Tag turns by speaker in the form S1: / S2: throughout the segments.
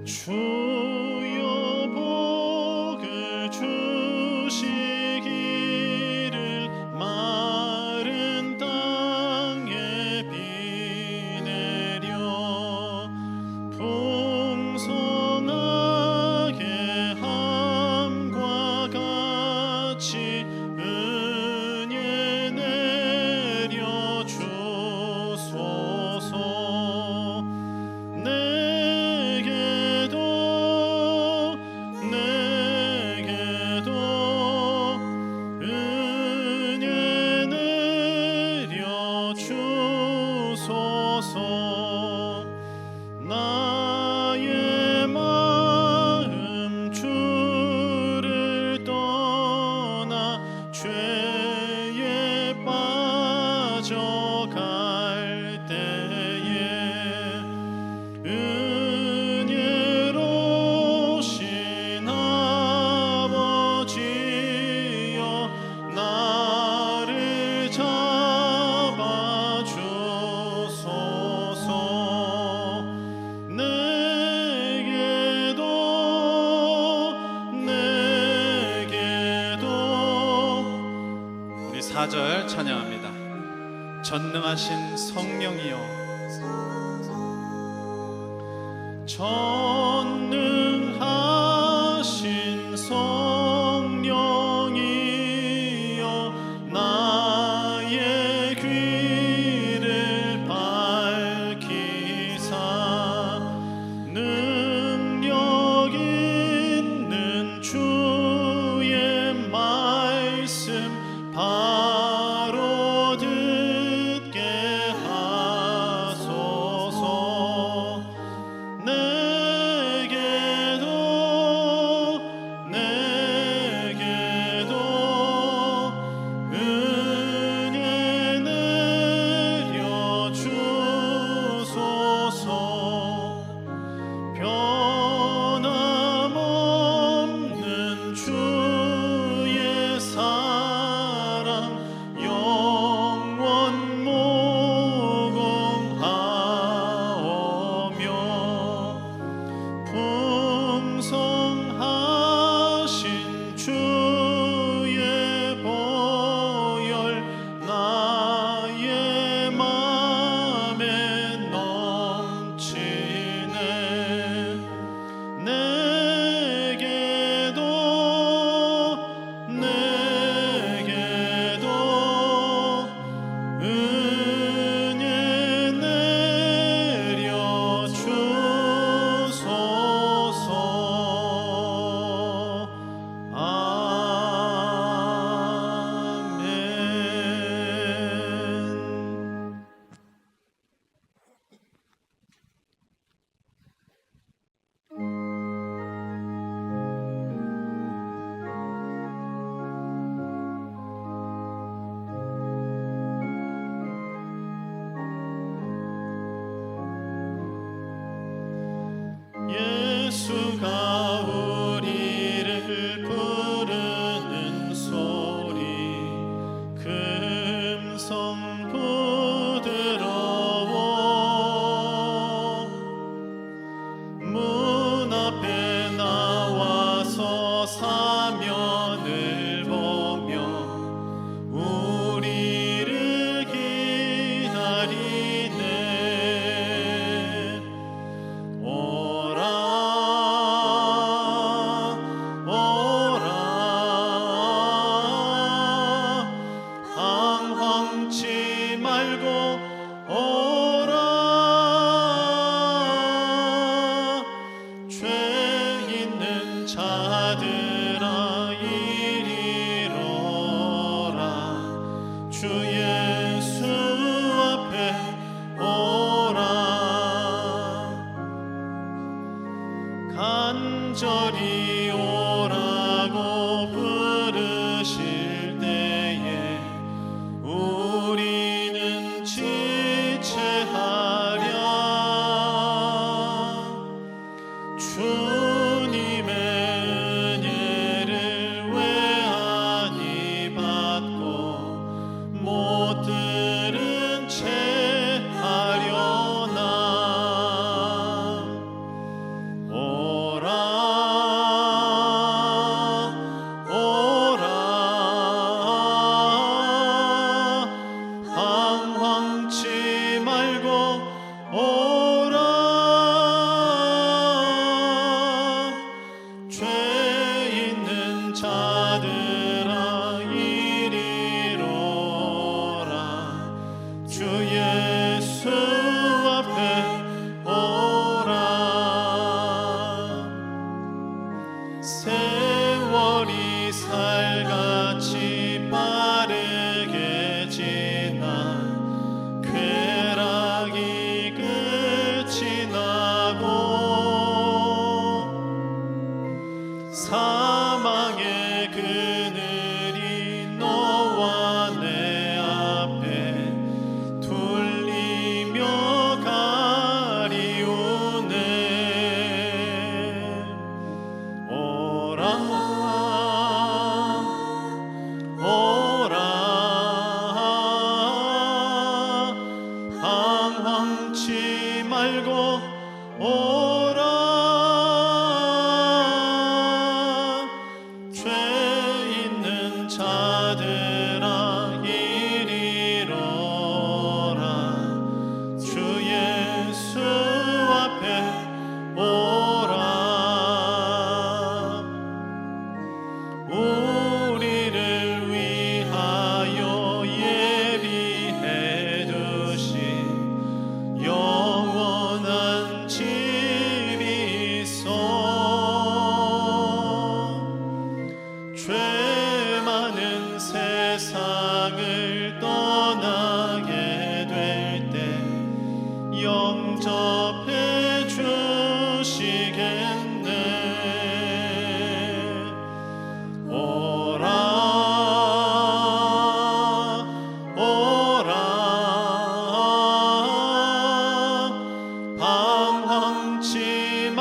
S1: 주여 복을 주시기를 마른 땅에 비 내려 풍성하게 함과 같이 은혜 내려 주소서. 나의 마음 주를 떠나 죄에 빠져갈 때에 은혜로우신 아버지여 나를 잡아주소서. 우리 4절 찬양합니다. 전능하신 성령이여, 전능하신 성령이여 나의 귀를 밝히사 능력 있는 주의 말씀 바로 듣게 하소서. 내게도 은혜 내려 주소서. 변함없는 주의 사랑 영원 무궁하오며 풍성하신 주의 보혈 나의 맘에 넘치네. 내게도 은혜 내려 주소서. 아멘. 예수가 우리를 부르는 소리 금성 부드러워. 문 앞에 나와서 사면을 보며 우리를 기다리네. 오라 방황치 말고 오라. 죄 있는 자들아 이리로라. 주 예수 앞에 오라. 간절히 오라고 부르실 때에 우리는 지체하랴. 주님의 은혜를 왜 아니 받고 못 들은 채 하려나.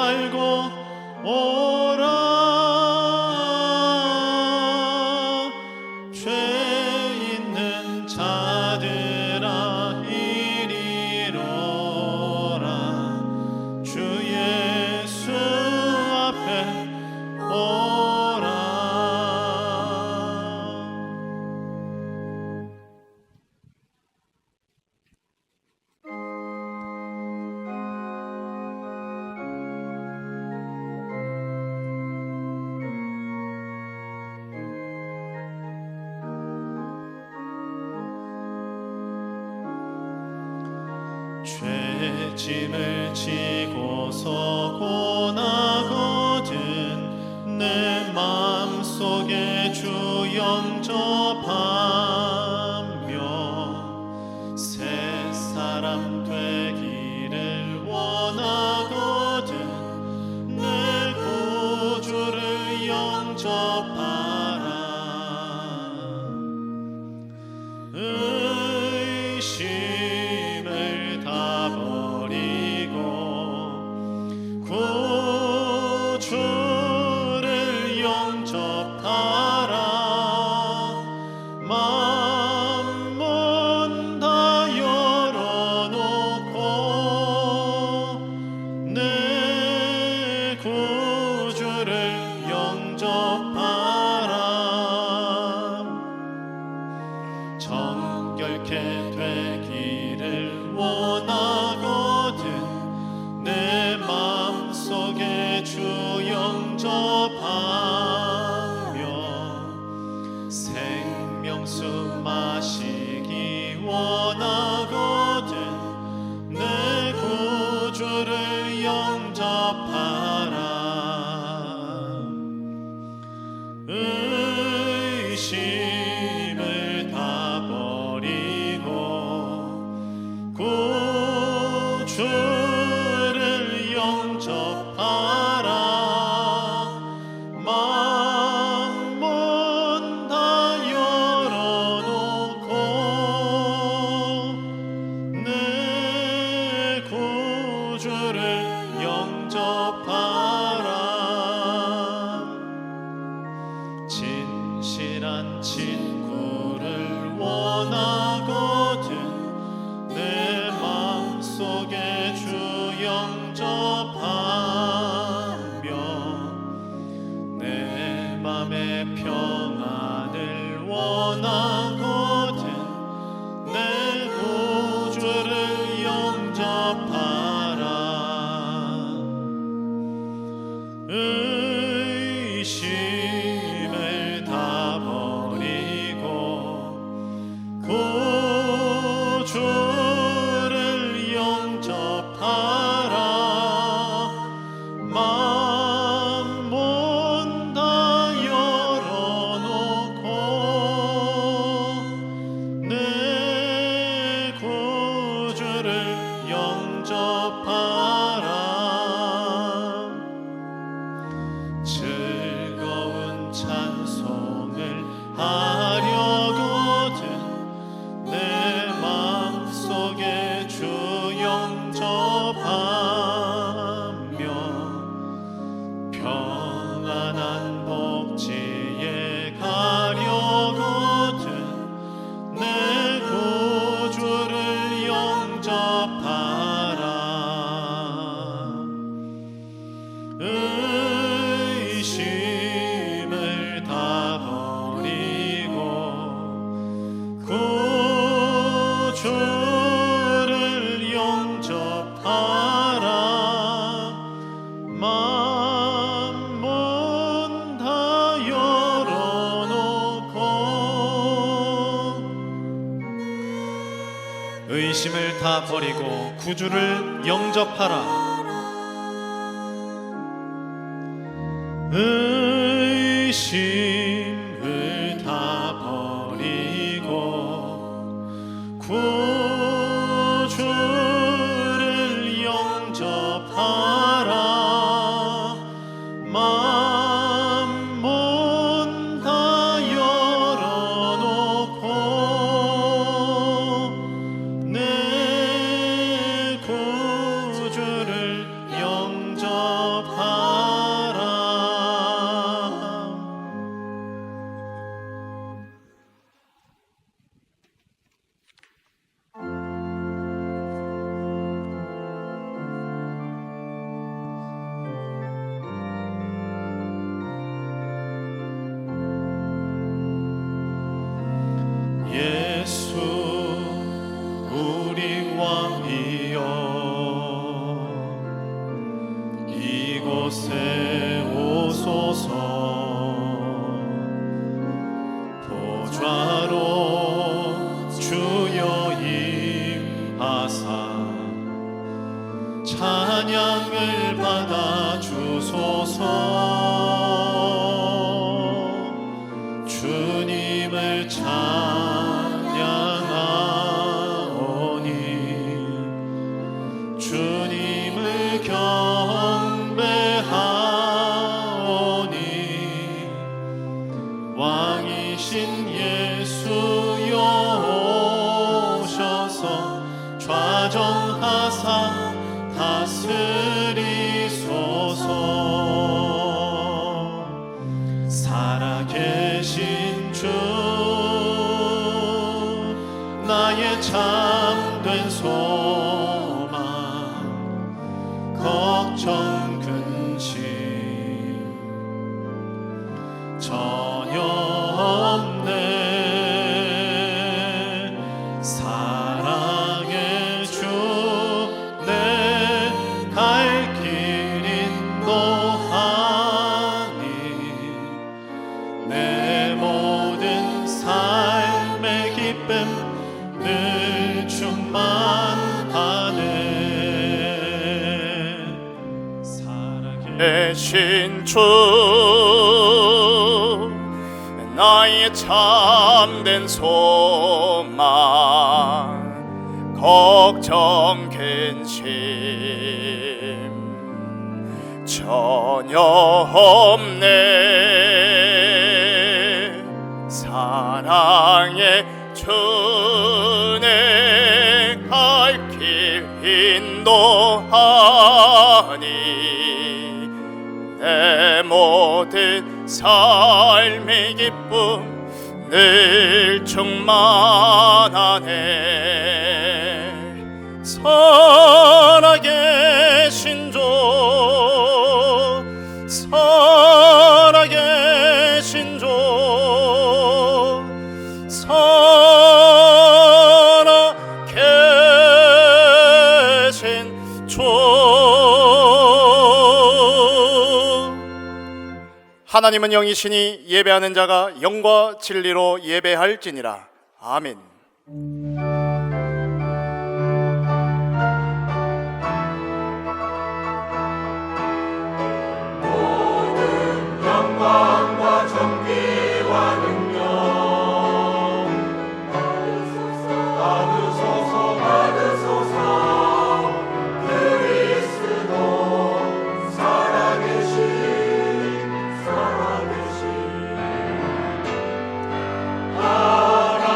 S1: 알고 오라. 죄 있는 자들아 이리로라. 주 예수 앞에 오라. 죄짐을 지고 서고 나거든 내 마음속에 주 영접하며 새 사람 되기를 원하거든 내 구주를 영접하라. 의심을 다 버리고 구주를 영접하라. 마음문 다 열어놓고 내 구주를 영접하라. 정결케 되기를 원하거든 내 마음속에 주 영접하며 생명수 마시기 원하거든 내 구주를 영접하라. 의심을 다 버리고 구주를 영접하라. 마음문 다 열어놓고 내 구주를 영접하라. 진실한 친구를 원하거든 내 마음속에 주 영접하며 내 맘의 평안을 원하거든 내 구주를 영접하라. 의심을 다 버리고 구주를 영접하라. 마음문 다 열어놓고 내 구주를 영접하라. 즐거운 찬송을 하려거든 내 마음속에 주 영접하며 평안한 복지에 가려거든 내 구주를 영접하라. 의심을 다 버리고 구주를 영접하라. 마음문 다 열어놓고 의심을 다 버리고 구주를 영접하라. 의심을 다 버리고 구주를 영접하라. 마음문 다 열어놓고 내 구주를 영접하라. 영접하라. 예수 우리 왕이여, 이곳에 오소서. 보좌로 주여 임하사 찬양을 받아 주소서. 주님을 찬양하오니 주님을 경배하오니 왕이신 예수여 오셔서 좌정하사 다스리소서. 살아계신 주 나의 참된 소망, 걱정 근심 전혀 없네. 사랑의 주 내 갈 길 인도하니 내 모든 삶의 기쁨 늘 충만하네.
S2: 살아계신 주 나의 참된 소망, 걱정 근심 전혀 없네. 사랑의 주 내 갈 길 인도하니 내 모든 삶의 기쁨 늘 충만하네. 살아계신 주, 살아계신 주, 살아계신 주. 하나님은 영이시니 예배하는 자가 영과 진리로 예배할지니라. 아멘.
S3: 영광과 존귀와 능력 받으소서, 받으소서. 그리스도 살아계신, 살아계신 하나님.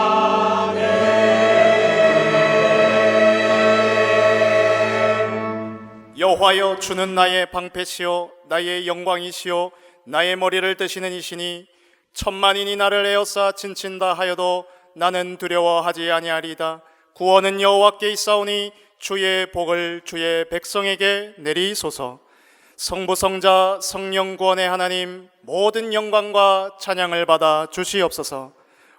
S2: 여호와여, 주는 나의 방패시요 나의 영광이시요 나의 머리를 드시는 이시니 천만인이 나를 에워싸 친친다 하여도 나는 두려워하지 아니하리이다. 구원은 여호와께 있사오니 주의 복을 주의 백성에게 내리소서. 성부 성자 성령 구원의 하나님, 모든 영광과 찬양을 받아 주시옵소서.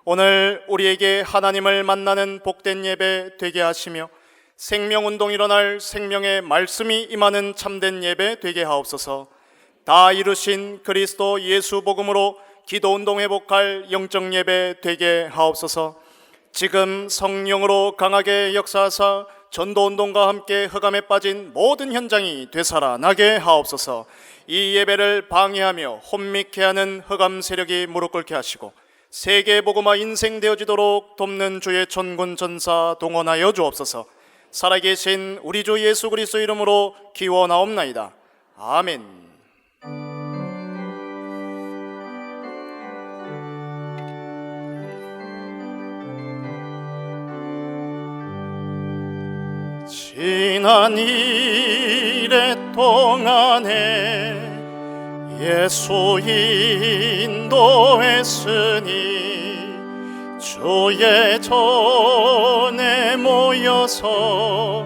S2: 오늘 우리에게 하나님을 만나는 복된 예배 되게 하시며 생명운동 일어날 생명의 말씀이 임하는 참된 예배 되게 하옵소서. 다 이루신 그리스도 예수 복음으로 기도운동 회복할 영적 예배 되게 하옵소서. 지금 성령으로 강하게 역사하사 전도운동과 함께 흑암에 빠진 모든 현장이 되살아나게 하옵소서. 이 예배를 방해하며 혼미케 하는 흑암 세력이 무릎 꿇게 하시고 세계 복음화 인생되어지도록 돕는 주의 천군 전사 동원하여 주옵소서. 살아계신 우리 주 예수 그리스도 이름으로 기원하옵나이다. 아멘. 지난 이래 동안에 예수 인도했으니 주의 전에 모여서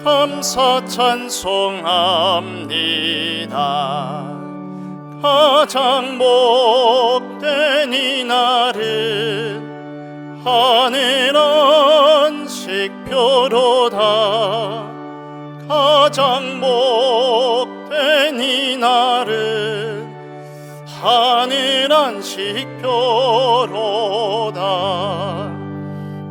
S2: 감사 찬송합니다. 가장 복된 이날은 하늘 안식표로다. 가장 복된 이날은 하늘 안식표로다.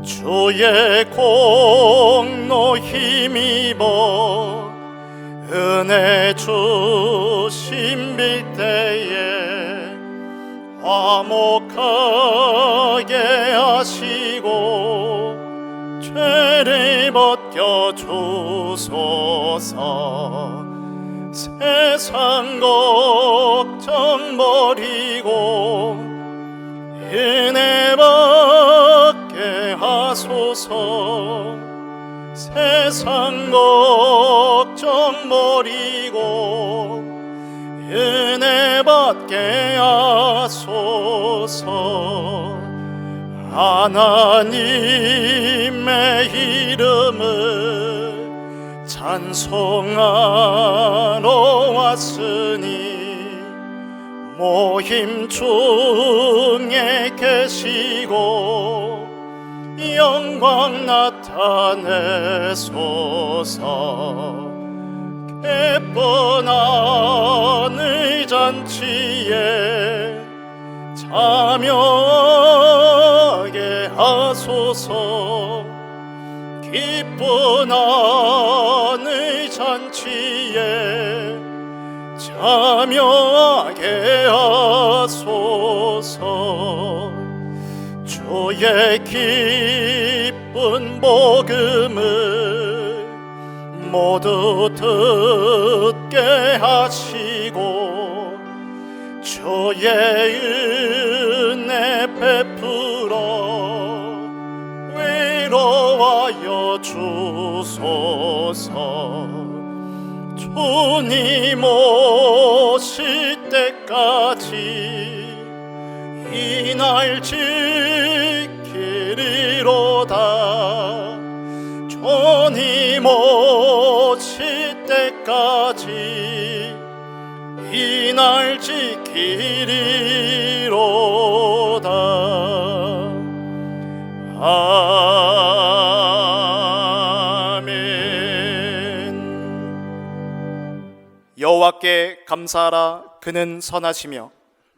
S2: 주의 공로 힘입어 은혜 주심 빌 때에 화목하게 하시고 죄를 벗겨 주소서. 세상 걱정 버리고 은혜 받게 하소서. 세상 걱정 버리고 은혜 받게 하소서. 하나님의 이름을 찬송하러 왔으니 모임 중에 계시고 영광 나타내소서. 기쁜 하늘 잔치에 참여하게 하소서. 기쁜 하늘 잔치에 참여하게 하소서. 주의 기쁜 복음을 모두 듣게 하시고 주의 은혜 베풀어 위로하여 주소서. 주님 오실 때까지 이 날 지키리로다. 주님 오실 때까지 이 날 지키리로다. 아멘. 여호와께 감사하라. 그는 선하시며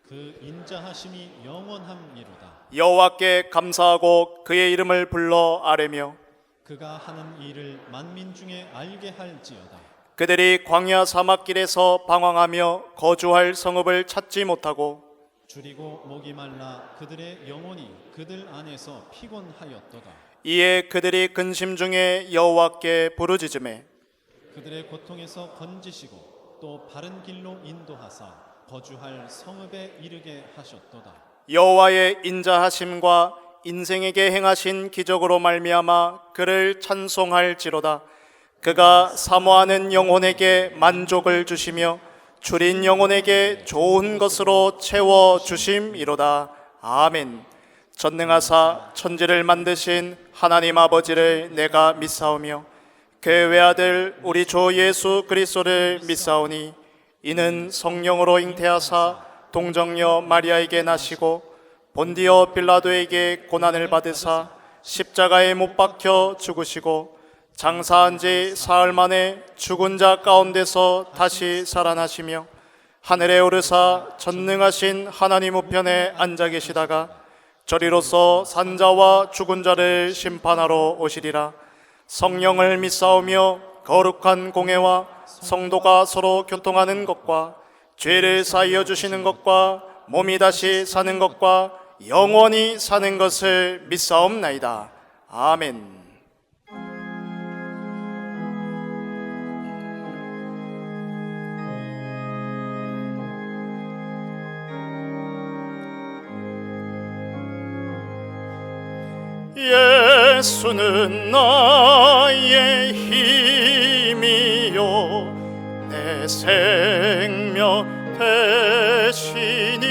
S1: 그 인자하심이 영원함이로다.
S2: 여호와께 감사하고 그의 이름을 불러 아뢰며
S1: 그가 하는 일을 만민 중에 알게 할지어다.
S2: 그들이 광야 사막길에서 방황하며 거주할 성읍을 찾지 못하고
S1: 줄이고 목이 말라 그들의 영혼이 그들 안에서 피곤하였도다.
S2: 이에 그들이 근심 중에 여호와께 부르짖으매
S1: 그들의 고통에서 건지시고 또 바른 길로 인도하사 거주할 성읍에 이르게 하셨도다.
S2: 여호와의 인자하심과 인생에게 행하신 기적으로 말미암아 그를 찬송할지로다. 그가 사모하는 영혼에게 만족을 주시며 줄인 영혼에게 좋은 것으로 채워 주심이로다. 아멘. 전능하사 천지를 만드신 하나님 아버지를 내가 믿사오며 그의 외아들 우리 주 예수 그리스도를 믿사오니 이는 성령으로 잉태하사 동정녀 마리아에게 나시고 본디오 빌라도에게 고난을 받으사 십자가에 못 박혀 죽으시고 장사한 지 사흘 만에 죽은 자 가운데서 다시 살아나시며 하늘에 오르사 전능하신 하나님 우편에 앉아 계시다가 저리로서 산자와 죽은 자를 심판하러 오시리라. 성령을 믿사오며 거룩한 공회와 성도가 서로 교통하는 것과 죄를 사하여 주시는 것과 몸이 다시 사는 것과 영원히 사는 것을 믿사옵나이다. 아멘. 예수는 나의 힘이요 내 생명 되시니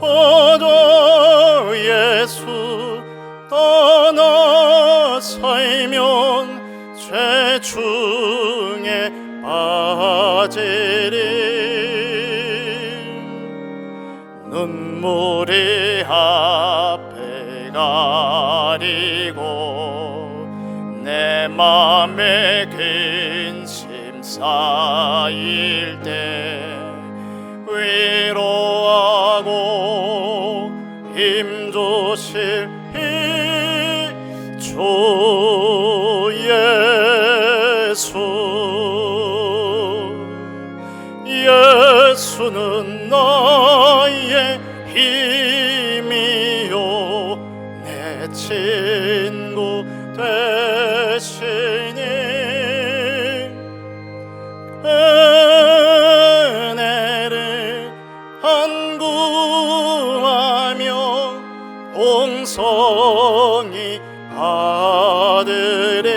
S2: 어저 예수 떠나 살면 죄 중에 빠지리 눈물이 앞에 가리고 내 맘에 근심 쌓일 때 위로하고 힘 주실 주 예수는 나의 힘이요 내 친구 되시니 은혜를 간구하며 공성이 아들의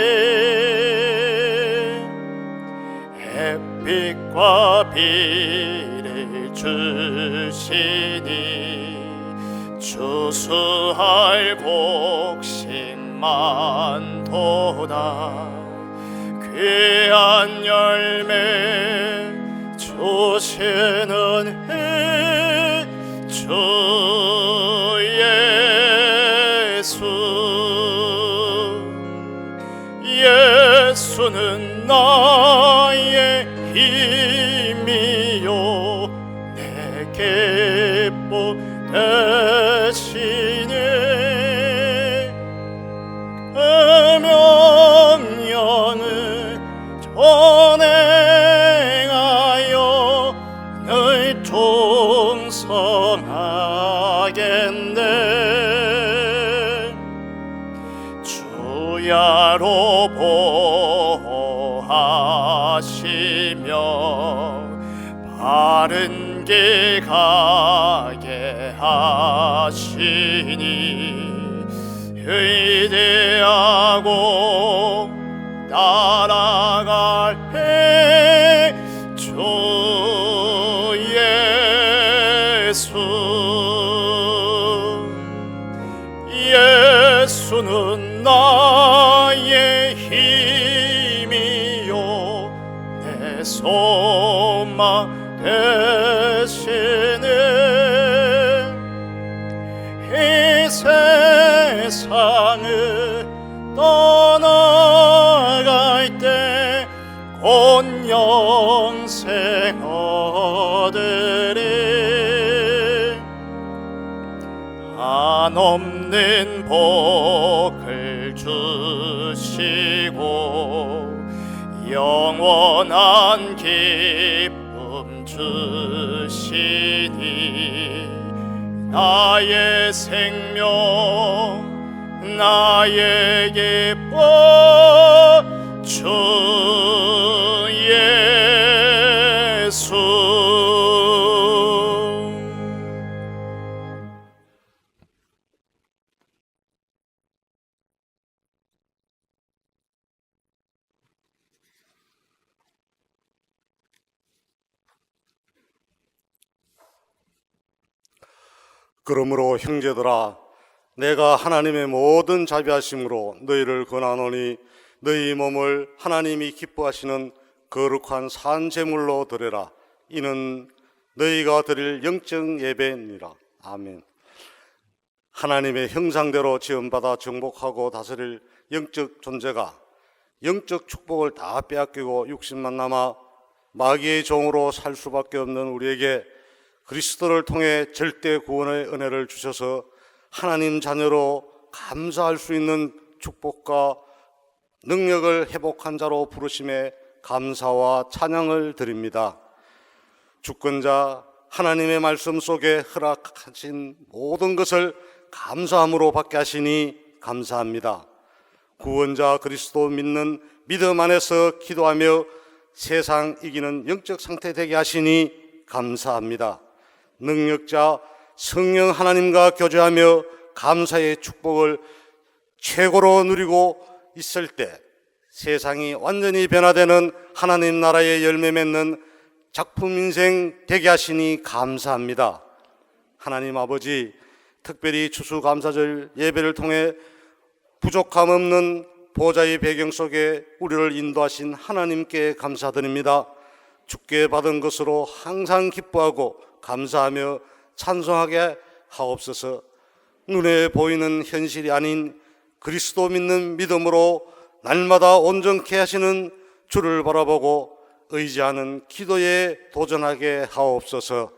S2: 햇빛과 비를 주시니 주수할 곡식만도다 귀한 열매 주시는 주 예수는 나의 힘이요 내 기쁨 되시니 명령을 전행하여 늘 충성하겠네 주야로 보호하시며 바른 길 가게 하시니 의지하고 따라갈 주 예수는 나의 힘이요 내 소망 되시네 이 세상을 떠나갈 때 곧 영생 얻으리 한없는 복을 주시고 영원한 기쁨 주시니 나의 생명 나의 기쁨 주 예수
S4: 그러므로 형제들아 내가 하나님의 모든 자비하심으로 너희를 권하노니 너희 몸을 하나님이 기뻐하시는 거룩한 산 제물로 드려라. 이는 너희가 드릴 영적 예배니라. 아멘. 하나님의 형상대로 지음받아 정복하고 다스릴 영적 존재가 영적 축복을 다 빼앗기고 육신만 남아 마귀의 종으로 살 수밖에 없는 우리에게 그리스도를 통해 절대 구원의 은혜를 주셔서 하나님 자녀로 감사할 수 있는 축복과 능력을 회복한 자로 부르심에 감사와 찬양을 드립니다. 주권자 하나님의 말씀 속에 허락하신 모든 것을 감사함으로 받게 하시니 감사합니다. 구원자 그리스도 믿는 믿음 안에서 기도하며 세상 이기는 영적 상태 되게 하시니 감사합니다. 능력자 성령 하나님과 교제하며 감사의 축복을 최고로 누리고 있을 때 세상이 완전히 변화되는 하나님 나라의 열매 맺는 작품 인생 되게 하시니 감사합니다. 하나님 아버지, 특별히 추수감사절 예배를 통해 부족함 없는 보좌의 배경 속에 우리를 인도하신 하나님께 감사드립니다. 주께 받은 것으로 항상 기뻐하고 감사하며 찬송하게 하옵소서. 눈에 보이는 현실이 아닌 그리스도 믿는 믿음으로 날마다 온전케 하시는 주를 바라보고 의지하는 기도에 도전하게 하옵소서.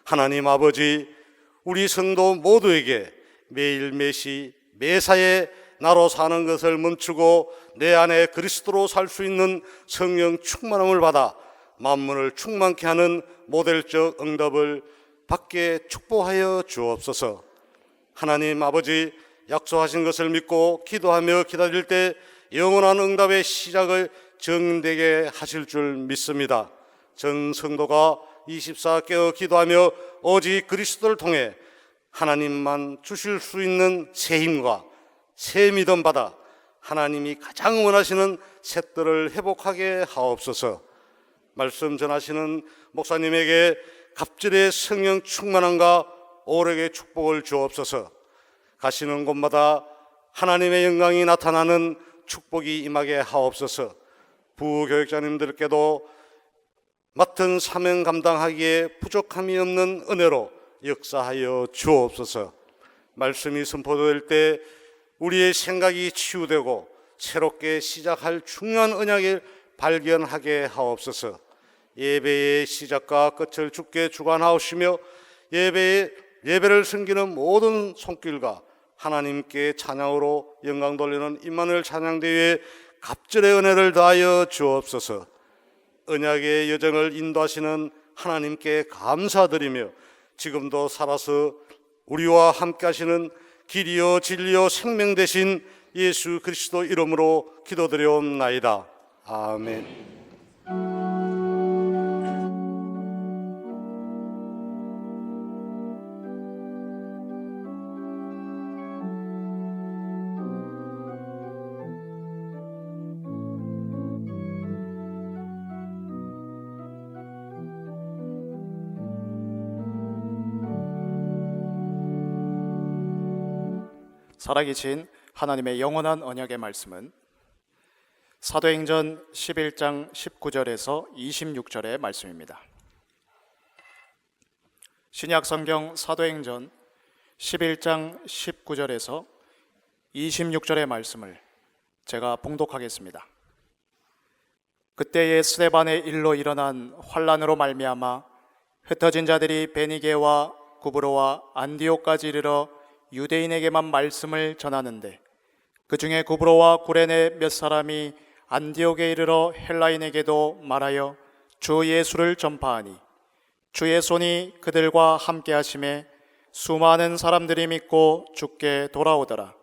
S4: 하나님 아버지, 우리 성도 모두에게 매일 매시 매사에 나로 사는 것을 멈추고 내 안에 그리스도로 살 수 있는 성령 충만함을 받아 만물을 충만케 하는 모델적 응답을 받게 축복하여 주옵소서. 하나님 아버지, 약속하신 것을 믿고 기도하며 기다릴 때 영원한 응답의 시작을 정되게 하실 줄 믿습니다. 전 성도가 24 깨어 기도하며 오직 그리스도를 통해 하나님만 주실 수 있는 새 힘과 새 믿음 받아 하나님이 가장 원하시는 셋들을 회복하게 하옵소서. 말씀 전하시는 목사님에게 갑절의 성령 충만함과 오력의 축복을 주옵소서. 가시는 곳마다 하나님의 영광이 나타나는 축복이 임하게 하옵소서. 부교육자님들께도 맡은 사명 감당하기에 부족함이 없는 은혜로 역사하여 주옵소서. 말씀이 선포될 때 우리의 생각이 치유되고 새롭게 시작할 중요한 언약을 발견하게 하옵소서. 예배의 시작과 끝을 주께 주관하옵시며 예배를 섬기는 모든 손길과 하나님께 찬양으로 영광 돌리는 임마누엘 찬양대회에 갑절의 은혜를 더하여 주옵소서. 언약의 여정을 인도하시는 하나님께 감사드리며 지금도 살아서 우리와 함께 하시는 길이요 진리요 생명 되신 예수 그리스도 이름으로 기도드려옵나이다. 아멘.
S2: 살아계신 하나님의 영원한 언약의 말씀은 사도행전 11장 19절에서 26절의 말씀입니다. 신약성경 사도행전 11장 19절에서 26절의 말씀을 제가 봉독하겠습니다. 그때에 스데반의 일로 일어난 환란으로 말미암아 흩어진 자들이 베니게와 구브로와 안디옥까지 이르러 유대인에게만 말씀을 전하는데 그 중에 구브로와 구레네 몇 사람이 안디옥에 이르러 헬라인에게도 말하여 주 예수를 전파하니 주의 손이 그들과 함께 하심에 수많은 사람들이 믿고 주께 돌아오더라.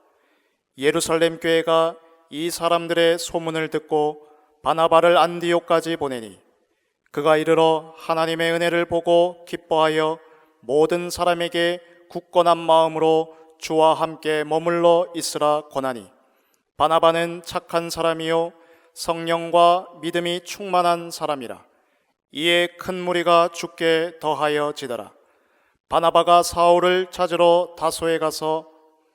S2: 예루살렘 교회가 이 사람들의 소문을 듣고 바나바를 안디옥까지 보내니 그가 이르러 하나님의 은혜를 보고 기뻐하여 모든 사람에게 굳건한 마음으로 주와 함께 머물러 있으라 권하니 바나바는 착한 사람이요 성령과 믿음이 충만한 사람이라. 이에 큰 무리가 주께 더하여 지더라. 바나바가 사울을 찾으러 다소에 가서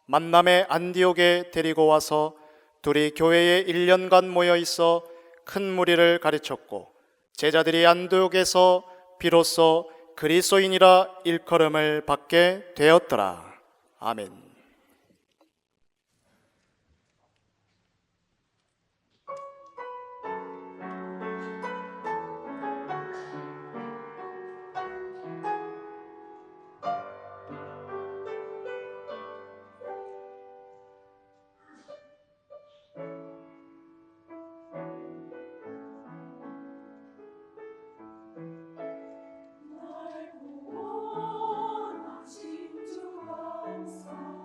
S2: 만남의 안디옥에 데리고 와서 둘이 교회에 1년간 모여 있어 큰 무리를 가르쳤고 제자들이 안디옥에서 비로소 그리스도인이라 일컬음을 받게 되었더라. 아멘.
S3: 날 구원하신 주 감사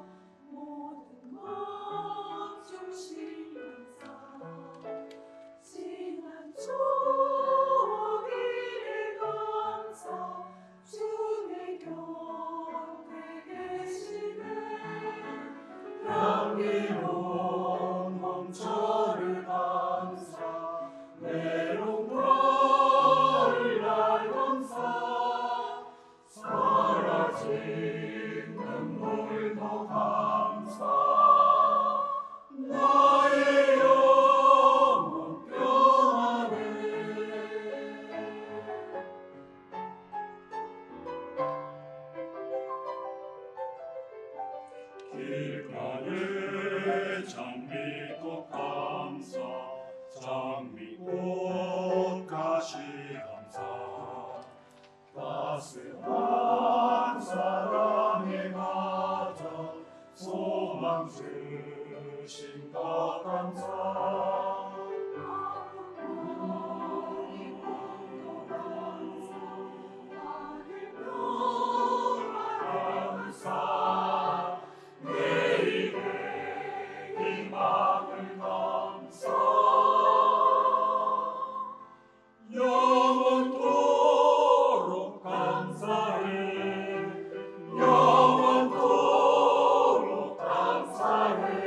S3: 영원토록 감사해 영원토록 감사해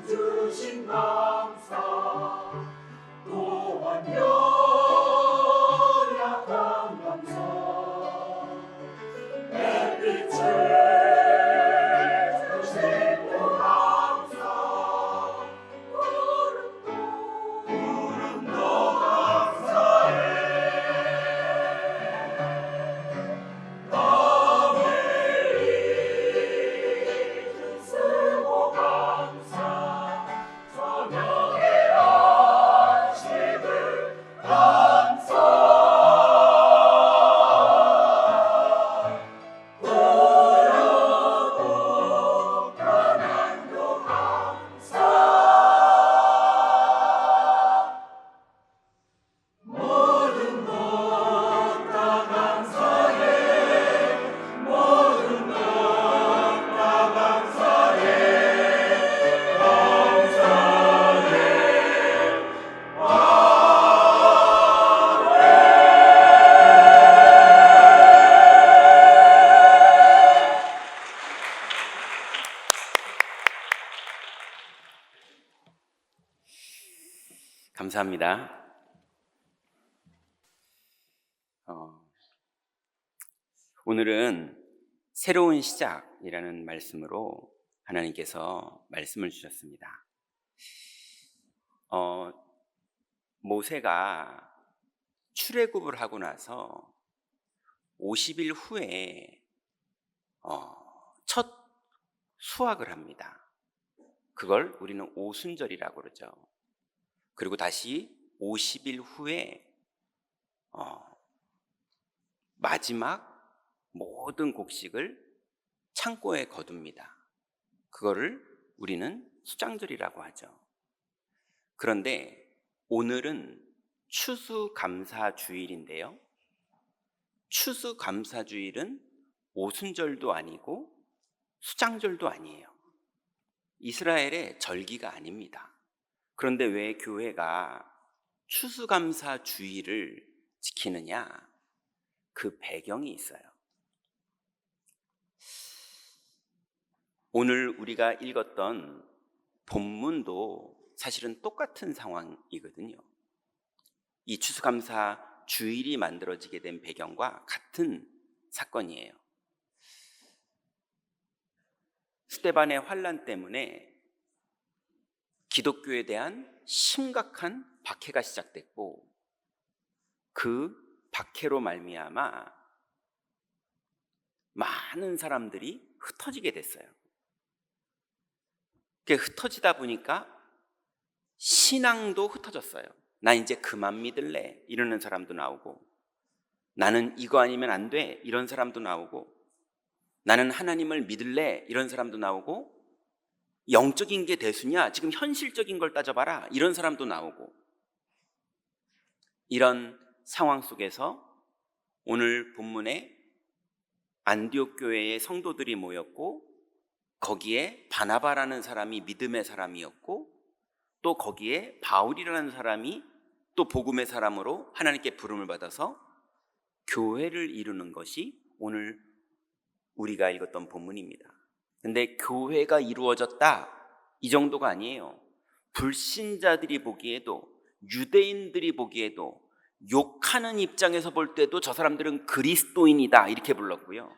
S3: 주신 감사 또한 연약한 감사 햇빛을 주시고 감사 구름도 감사해 밤을 쓰고 감사 저녁에 안식을 감사 고요고 가난도 감사 모든 것 다 감사해 모든 것 다 감사해
S5: 감사합니다. 오늘은 새로운 시작이라는 말씀으로 하나님께서 말씀을 주셨습니다. 모세가 출애굽을 하고 나서 50일 후에 첫 수확을 합니다. 그걸 우리는 오순절이라고 그러죠. 그리고 다시 50일 후에 마지막 모든 곡식을 창고에 거둡니다. 그거를 우리는 수장절이라고 하죠. 그런데 오늘은 추수감사주일인데요. 추수감사주일은 오순절도 아니고 수장절도 아니에요. 이스라엘의 절기가 아닙니다. 그런데 왜 교회가 추수감사주일을 지키느냐? 그 배경이 있어요. 오늘 우리가 읽었던 본문도 사실은 똑같은 상황이거든요. 이 추수감사주일이 만들어지게 된 배경과 같은 사건이에요. 스데반의 환난 때문에 기독교에 대한 심각한 박해가 시작됐고 그 박해로 말미암아 많은 사람들이 흩어지게 됐어요. 흩어지다 보니까 신앙도 흩어졌어요. 나 이제 그만 믿을래 이러는 사람도 나오고, 나는 이거 아니면 안 돼 이런 사람도 나오고, 나는 하나님을 믿을래 이런 사람도 나오고, 영적인 게 대수냐 지금 현실적인 걸 따져봐라 이런 사람도 나오고, 이런 상황 속에서 오늘 본문에 안디옥 교회의 성도들이 모였고, 거기에 바나바라는 사람이 믿음의 사람이었고, 또 거기에 바울이라는 사람이 또 복음의 사람으로 하나님께 부름을 받아서 교회를 이루는 것이 오늘 우리가 읽었던 본문입니다. 근데 교회가 이루어졌다 이 정도가 아니에요. 불신자들이 보기에도, 유대인들이 보기에도, 욕하는 입장에서 볼 때도 저 사람들은 그리스도인이다 이렇게 불렀고요.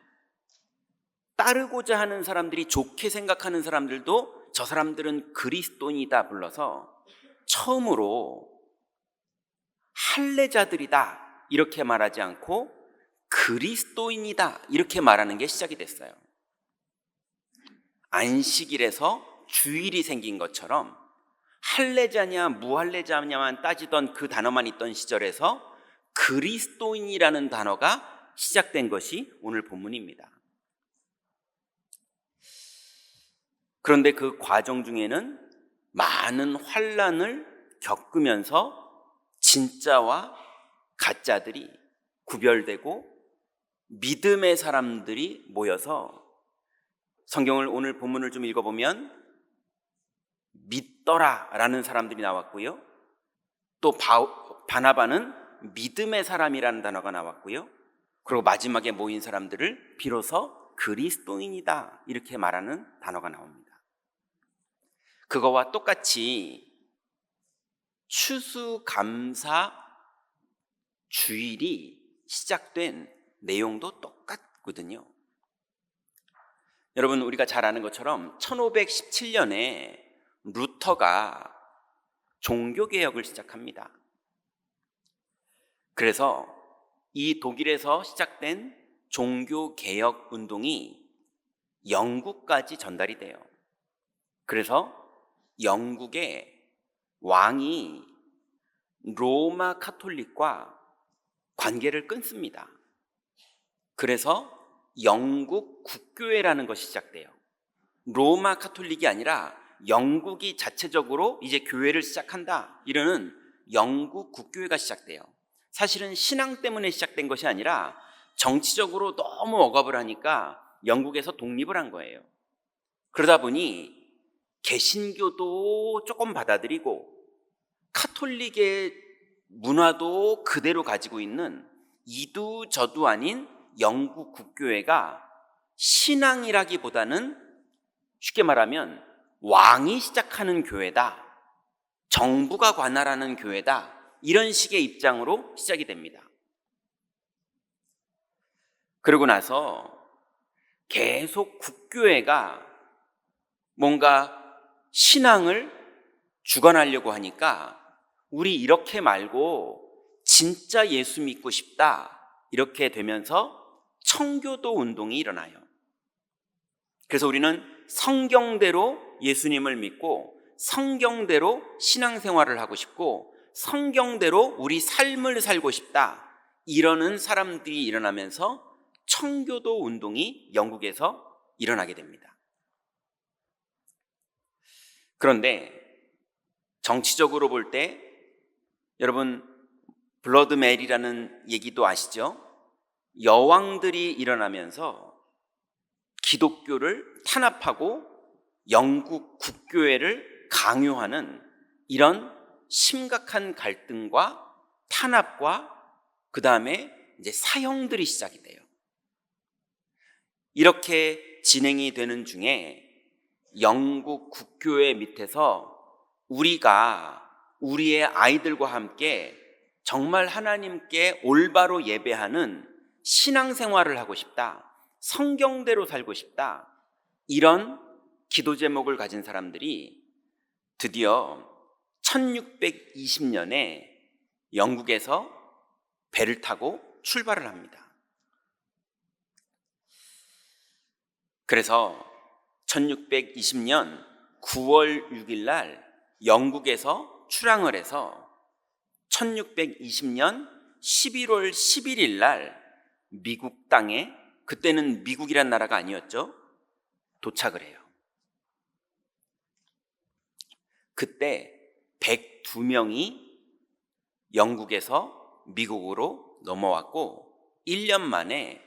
S5: 따르고자 하는 사람들이, 좋게 생각하는 사람들도 저 사람들은 그리스도인이다 불러서 처음으로 할례자들이다 이렇게 말하지 않고 그리스도인이다 이렇게 말하는 게 시작이 됐어요. 안식일에서 주일이 생긴 것처럼 할례자냐 무할례자냐만 따지던 그 단어만 있던 시절에서 그리스도인이라는 단어가 시작된 것이 오늘 본문입니다. 그런데 그 과정 중에는 많은 환난을 겪으면서 진짜와 가짜들이 구별되고 믿음의 사람들이 모여서 성경을 오늘 본문을 좀 읽어보면 믿더라 라는 사람들이 나왔고요. 또 바나바는 믿음의 사람이라는 단어가 나왔고요. 그리고 마지막에 모인 사람들을 비로소 그리스도인이다 이렇게 말하는 단어가 나옵니다. 그거와 똑같이 추수감사 주일이 시작된 내용도 똑같거든요. 여러분, 우리가 잘 아는 것처럼 1517년에 루터가 종교개혁을 시작합니다. 그래서 이 독일에서 시작된 종교개혁 운동이 영국까지 전달이 돼요. 그래서 영국의 왕이 로마 카톨릭과 관계를 끊습니다. 그래서 영국 국교회라는 것이 시작돼요. 로마 카톨릭이 아니라 영국이 자체적으로 이제 교회를 시작한다 이러는 영국 국교회가 시작돼요. 사실은 신앙 때문에 시작된 것이 아니라 정치적으로 너무 억압을 하니까 영국에서 독립을 한 거예요. 그러다 보니 개신교도 조금 받아들이고 카톨릭의 문화도 그대로 가지고 있는 이두저두 아닌 영국 국교회가 신앙이라기보다는 쉽게 말하면 왕이 시작하는 교회다, 정부가 관할하는 교회다, 이런 식의 입장으로 시작이 됩니다. 그러고 나서 계속 국교회가 뭔가 신앙을 주관하려고 하니까 우리 이렇게 말고 진짜 예수 믿고 싶다 이렇게 되면서 청교도 운동이 일어나요. 그래서 우리는 성경대로 예수님을 믿고 성경대로 신앙생활을 하고 싶고 성경대로 우리 삶을 살고 싶다 이러는 사람들이 일어나면서 청교도 운동이 영국에서 일어나게 됩니다. 그런데 정치적으로 볼 때 여러분 블러드 메리라는 얘기도 아시죠? 여왕들이 일어나면서 기독교를 탄압하고 영국 국교회를 강요하는 이런 심각한 갈등과 탄압과 그 다음에 이제 사형들이 시작이 돼요. 이렇게 진행이 되는 중에 영국 국교회 밑에서 우리가 우리의 아이들과 함께 정말 하나님께 올바로 예배하는 신앙생활을 하고 싶다, 성경대로 살고 싶다, 이런 기도 제목을 가진 사람들이 드디어 1620년에 영국에서 배를 타고 출발을 합니다. 그래서 1620년 9월 6일 날 영국에서 출항을 해서 1620년 11월 11일 날 미국 땅에, 그때는 미국이란 나라가 아니었죠, 도착을 해요. 그때 102명이 영국에서 미국으로 넘어왔고 1년 만에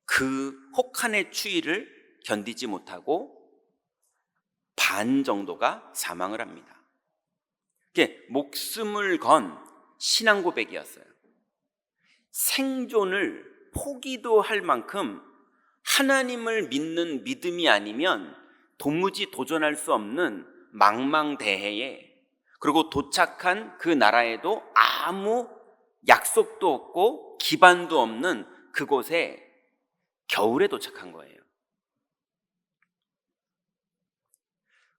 S5: 그 혹한의 추위를 견디지 못하고 반 정도가 사망을 합니다. 이게 목숨을 건 신앙 고백이었어요. 생존을 포기도 할 만큼 하나님을 믿는 믿음이 아니면 도무지 도전할 수 없는 망망대해에, 그리고 도착한 그 나라에도 아무 약속도 없고 기반도 없는 그곳에 겨울에 도착한 거예요.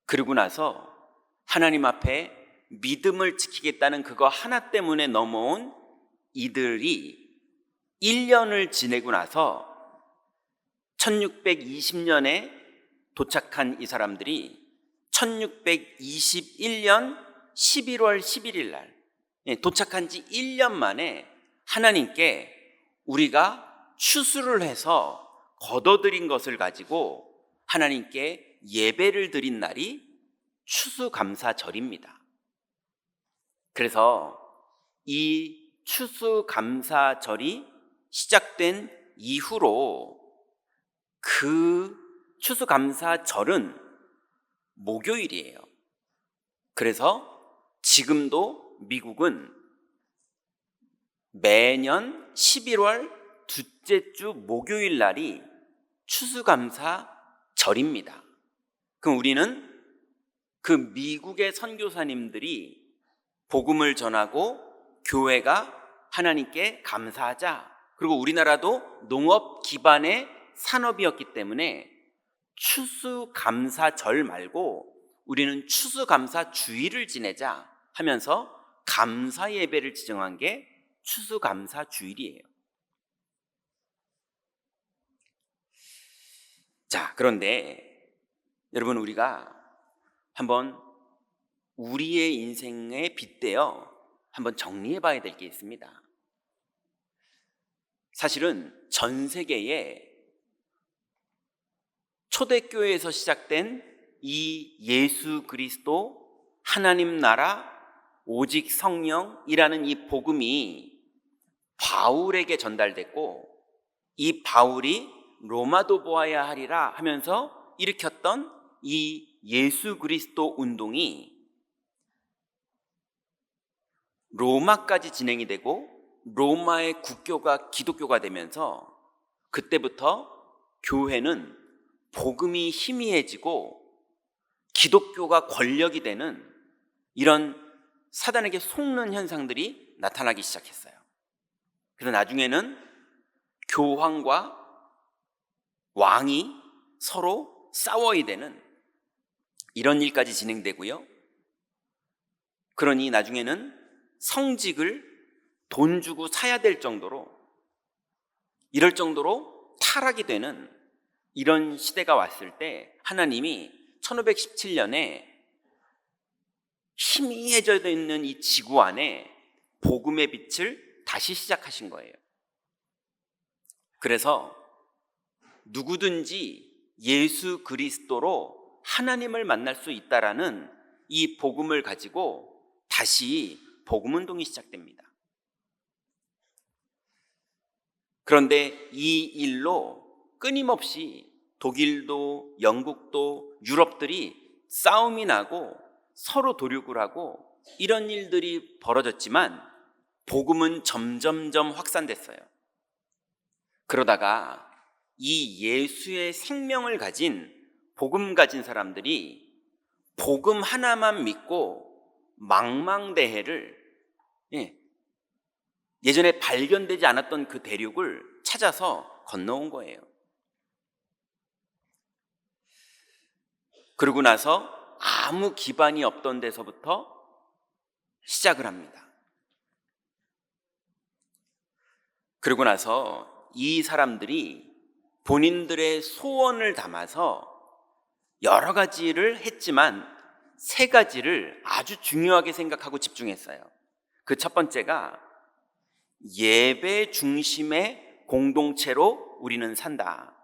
S5: 그리고 나서 하나님 앞에 믿음을 지키겠다는 그거 하나 때문에 넘어온 이들이 1년을 지내고 나서 1620년에 도착한 이 사람들이 1621년 11월 11일 날 도착한 지 1년 만에 하나님께 우리가 추수를 해서 거둬들인 것을 가지고 하나님께 예배를 드린 날이 추수감사절입니다. 그래서 이 추수감사절이 시작된 이후로 그 추수감사절은 목요일이에요. 그래서 지금도 미국은 매년 11월 둘째 주 목요일 날이 추수감사절입니다. 그럼 우리는 그 미국의 선교사님들이 복음을 전하고 교회가 하나님께 감사하자. 그리고 우리나라도 농업 기반의 산업이었기 때문에 추수감사절 말고 우리는 추수감사주일을 지내자 하면서 감사 예배를 지정한 게 추수감사주일이에요. 자, 그런데 여러분, 우리가 한번 우리의 인생에 빗대어 한번 정리해 봐야 될 게 있습니다. 사실은 전 세계에 초대교회에서 시작된 이 예수 그리스도 하나님 나라 오직 성령이라는 이 복음이 바울에게 전달됐고, 이 바울이 로마도 보아야 하리라 하면서 일으켰던 이 예수 그리스도 운동이 로마까지 진행이 되고 로마의 국교가 기독교가 되면서 그때부터 교회는 복음이 희미해지고 기독교가 권력이 되는 이런 사단에게 속는 현상들이 나타나기 시작했어요. 그래서 나중에는 교황과 왕이 서로 싸워야 되는 이런 일까지 진행되고요. 그러니 나중에는 성직을 돈 주고 사야 될 정도로, 이럴 정도로 타락이 되는 이런 시대가 왔을 때 하나님이 1517년에 희미해져 있는 이 지구 안에 복음의 빛을 다시 시작하신 거예요. 그래서 누구든지 예수 그리스도로 하나님을 만날 수 있다라는 이 복음을 가지고 다시 복음 운동이 시작됩니다. 그런데 이 일로 끊임없이 독일도 영국도 유럽들이 싸움이 나고 서로 도륙을 하고 이런 일들이 벌어졌지만 복음은 점점점 확산됐어요. 그러다가 이 예수의 생명을 가진 복음 가진 사람들이 복음 하나만 믿고 망망대해를 예전에 발견되지 않았던 그 대륙을 찾아서 건너온 거예요. 그러고 나서 아무 기반이 없던 데서부터 시작을 합니다. 그러고 나서 이 사람들이 본인들의 소원을 담아서 여러 가지를 했지만 세 가지를 아주 중요하게 생각하고 집중했어요. 그 첫 번째가 예배 중심의 공동체로 우리는 산다.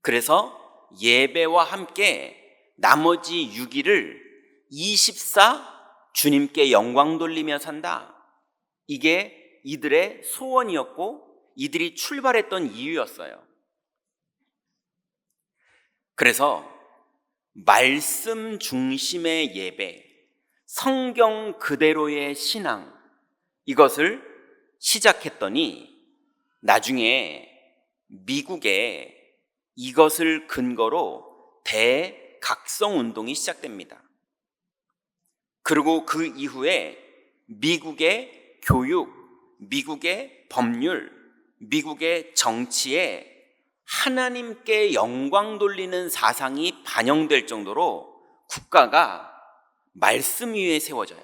S5: 그래서 예배와 함께 나머지 6일을 24 주님께 영광 돌리며 산다. 이게 이들의 소원이었고 이들이 출발했던 이유였어요. 그래서 말씀 중심의 예배, 성경 그대로의 신앙, 이것을 시작했더니 나중에 미국에 이것을 근거로 대각성 운동이 시작됩니다. 그리고 그 이후에 미국의 교육, 미국의 법률, 미국의 정치에 하나님께 영광 돌리는 사상이 반영될 정도로 국가가 말씀 위에 세워져요.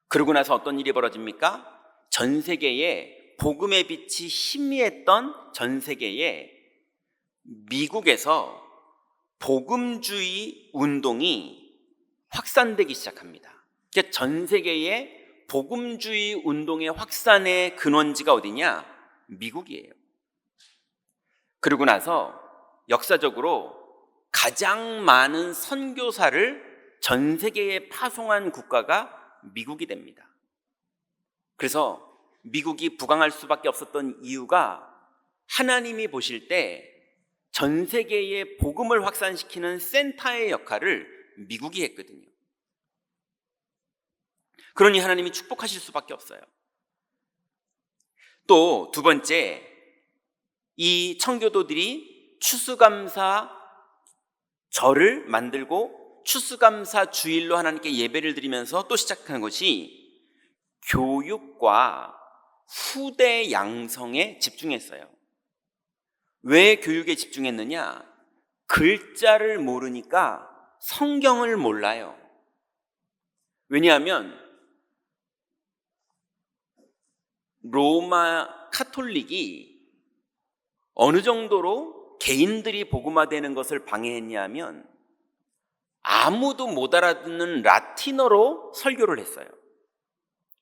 S5: 그러고 나서 어떤 일이 벌어집니까? 전 세계에 복음의 빛이 희미했던 전 세계에 미국에서 복음주의 운동이 확산되기 시작합니다. 그러니까 전 세계에 복음주의 운동의 확산의 근원지가 어디냐? 미국이에요. 그러고 나서 역사적으로 가장 많은 선교사를 전 세계에 파송한 국가가 미국이 됩니다. 그래서 미국이 부강할 수밖에 없었던 이유가 하나님이 보실 때 전 세계에 복음을 확산시키는 센터의 역할을 미국이 했거든요. 그러니 하나님이 축복하실 수밖에 없어요. 또 두 번째, 이 청교도들이 추수감사 절을 만들고 추수감사 주일로 하나님께 예배를 드리면서 또 시작한 것이 교육과 후대 양성에 집중했어요. 왜 교육에 집중했느냐? 글자를 모르니까 성경을 몰라요. 왜냐하면 로마 카톨릭이 어느 정도로 개인들이 복음화되는 것을 방해했냐면 아무도 못 알아듣는 라틴어로 설교를 했어요.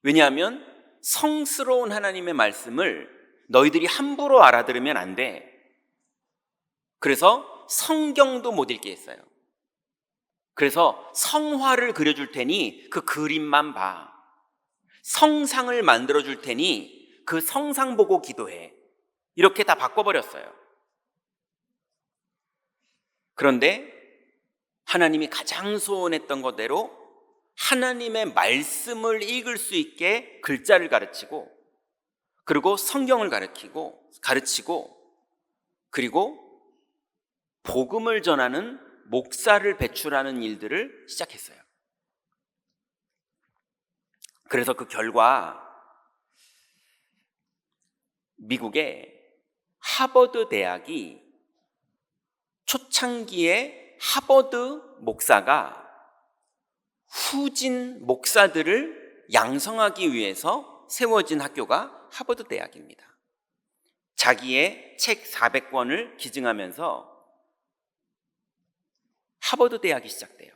S5: 왜냐하면 성스러운 하나님의 말씀을 너희들이 함부로 알아들으면 안 돼. 그래서 성경도 못 읽게 했어요. 그래서 성화를 그려줄 테니 그 그림만 봐. 성상을 만들어줄 테니 그 성상 보고 기도해. 이렇게 다 바꿔버렸어요. 그런데 하나님이 가장 소원했던 것대로 하나님의 말씀을 읽을 수 있게 글자를 가르치고, 그리고 성경을 가르치고, 그리고 복음을 전하는 목사를 배출하는 일들을 시작했어요. 그래서 그 결과 미국의 하버드 대학이 초창기에 하버드 목사가 후진 목사들을 양성하기 위해서 세워진 학교가 하버드 대학입니다. 자기의 책 400권을 기증하면서 하버드 대학이 시작돼요.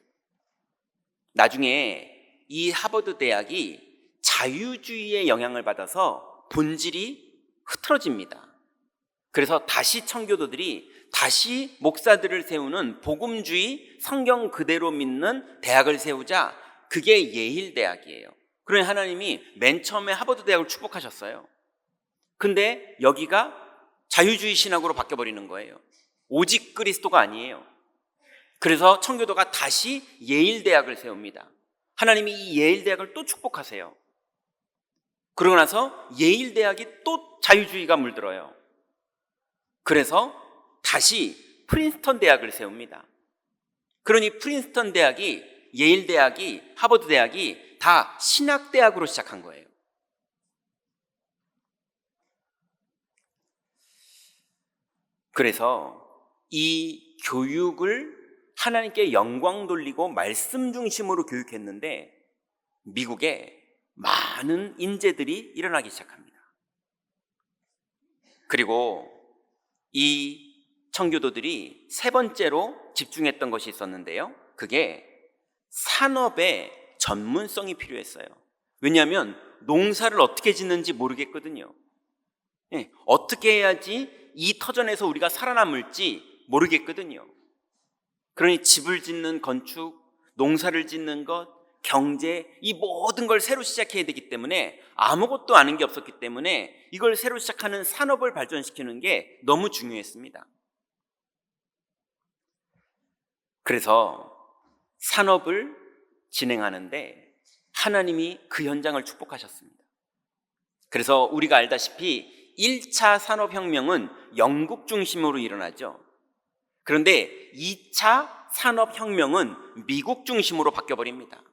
S5: 나중에 이 하버드 대학이 자유주의의 영향을 받아서 본질이 흐트러집니다. 그래서 다시 청교도들이 다시 목사들을 세우는 복음주의 성경 그대로 믿는 대학을 세우자. 그게 예일 대학이에요. 그러니 하나님이 맨 처음에 하버드 대학을 축복하셨어요. 근데 여기가 자유주의 신학으로 바뀌어버리는 거예요. 오직 그리스도가 아니에요. 그래서 청교도가 다시 예일 대학을 세웁니다. 하나님이 이 예일 대학을 또 축복하세요. 그러고 나서 예일 대학이 또 자유주의가 물들어요. 그래서 다시 프린스턴 대학을 세웁니다. 그러니 프린스턴 대학이, 예일 대학이, 하버드 대학이 다 신학 대학으로 시작한 거예요. 그래서 이 교육을 하나님께 영광 돌리고 말씀 중심으로 교육했는데 미국에 많은 인재들이 일어나기 시작합니다. 그리고 이 청교도들이 세 번째로 집중했던 것이 있었는데요. 그게 산업의 전문성이 필요했어요. 왜냐하면 농사를 어떻게 짓는지 모르겠거든요. 어떻게 해야지 이 터전에서 우리가 살아남을지 모르겠거든요. 그러니 집을 짓는 건축, 농사를 짓는 것, 경제, 이 모든 걸 새로 시작해야 되기 때문에 아무것도 아는 게 없었기 때문에 이걸 새로 시작하는 산업을 발전시키는 게 너무 중요했습니다. 그래서 산업을 진행하는데 하나님이 그 현장을 축복하셨습니다. 그래서 우리가 알다시피 1차 산업혁명은 영국 중심으로 일어나죠. 그런데 2차 산업혁명은 미국 중심으로 바뀌어버립니다.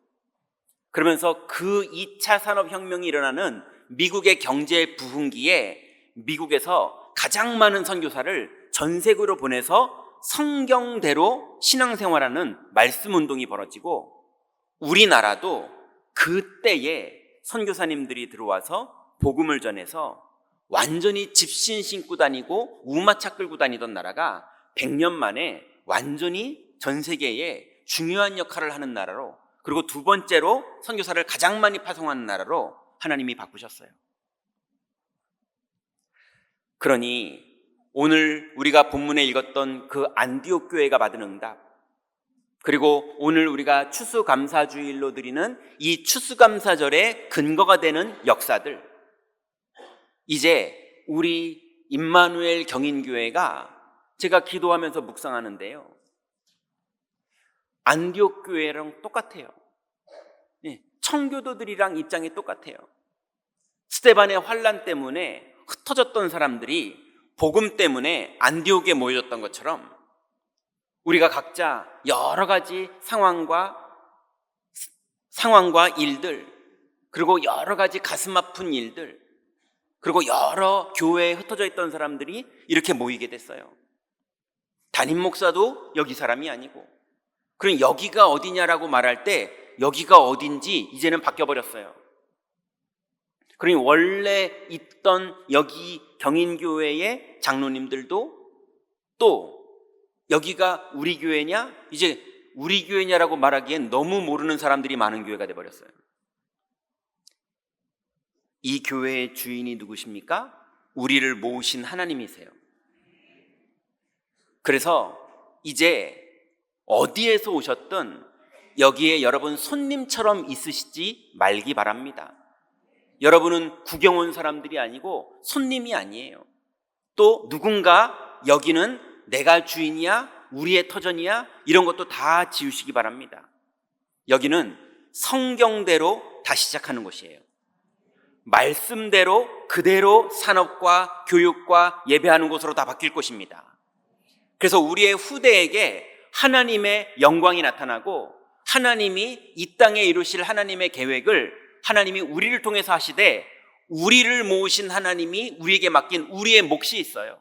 S5: 그러면서 그 2차 산업혁명이 일어나는 미국의 경제 부흥기에 미국에서 가장 많은 선교사를 전 세계로 보내서 성경대로 신앙생활하는 말씀운동이 벌어지고 우리나라도 그때에 선교사님들이 들어와서 복음을 전해서 완전히 집신 신고 다니고 우마차 끌고 다니던 나라가 100년 만에 완전히 전 세계에 중요한 역할을 하는 나라로, 그리고 두 번째로 선교사를 가장 많이 파송하는 나라로 하나님이 바꾸셨어요. 그러니 오늘 우리가 본문에 읽었던 그 안디옥 교회가 받은 응답, 그리고 오늘 우리가 추수감사주일로 드리는 이 추수감사절의 근거가 되는 역사들, 이제 우리 임마누엘 경인교회가, 제가 기도하면서 묵상하는데요, 안디옥 교회랑 똑같아요. 청교도들이랑 입장이 똑같아요. 스데반의 환난 때문에 흩어졌던 사람들이 복음 때문에 안디옥에 모여졌던 것처럼 우리가 각자 여러 가지 상황과 일들, 그리고 여러 가지 가슴 아픈 일들, 그리고 여러 교회에 흩어져 있던 사람들이 이렇게 모이게 됐어요. 담임 목사도 여기 사람이 아니고, 그럼 여기가 어디냐라고 말할 때 여기가 어딘지 이제는 바뀌어버렸어요. 그러니 원래 있던 여기 경인교회의 장로님들도 또 여기가 우리 교회냐? 이제 우리 교회냐라고 말하기엔 너무 모르는 사람들이 많은 교회가 돼버렸어요. 이 교회의 주인이 누구십니까? 우리를 모으신 하나님이세요. 그래서 이제 어디에서 오셨든 여기에 여러분 손님처럼 있으시지 말기 바랍니다. 여러분은 구경 온 사람들이 아니고 손님이 아니에요. 또 누군가 여기는 내가 주인이야, 우리의 터전이야, 이런 것도 다 지우시기 바랍니다. 여기는 성경대로 다시 시작하는 곳이에요. 말씀대로 그대로 산업과 교육과 예배하는 곳으로 다 바뀔 것입니다. 그래서 우리의 후대에게 하나님의 영광이 나타나고, 하나님이 이 땅에 이루실 하나님의 계획을 하나님이 우리를 통해서 하시되, 우리를 모으신 하나님이 우리에게 맡긴 우리의 몫이 있어요.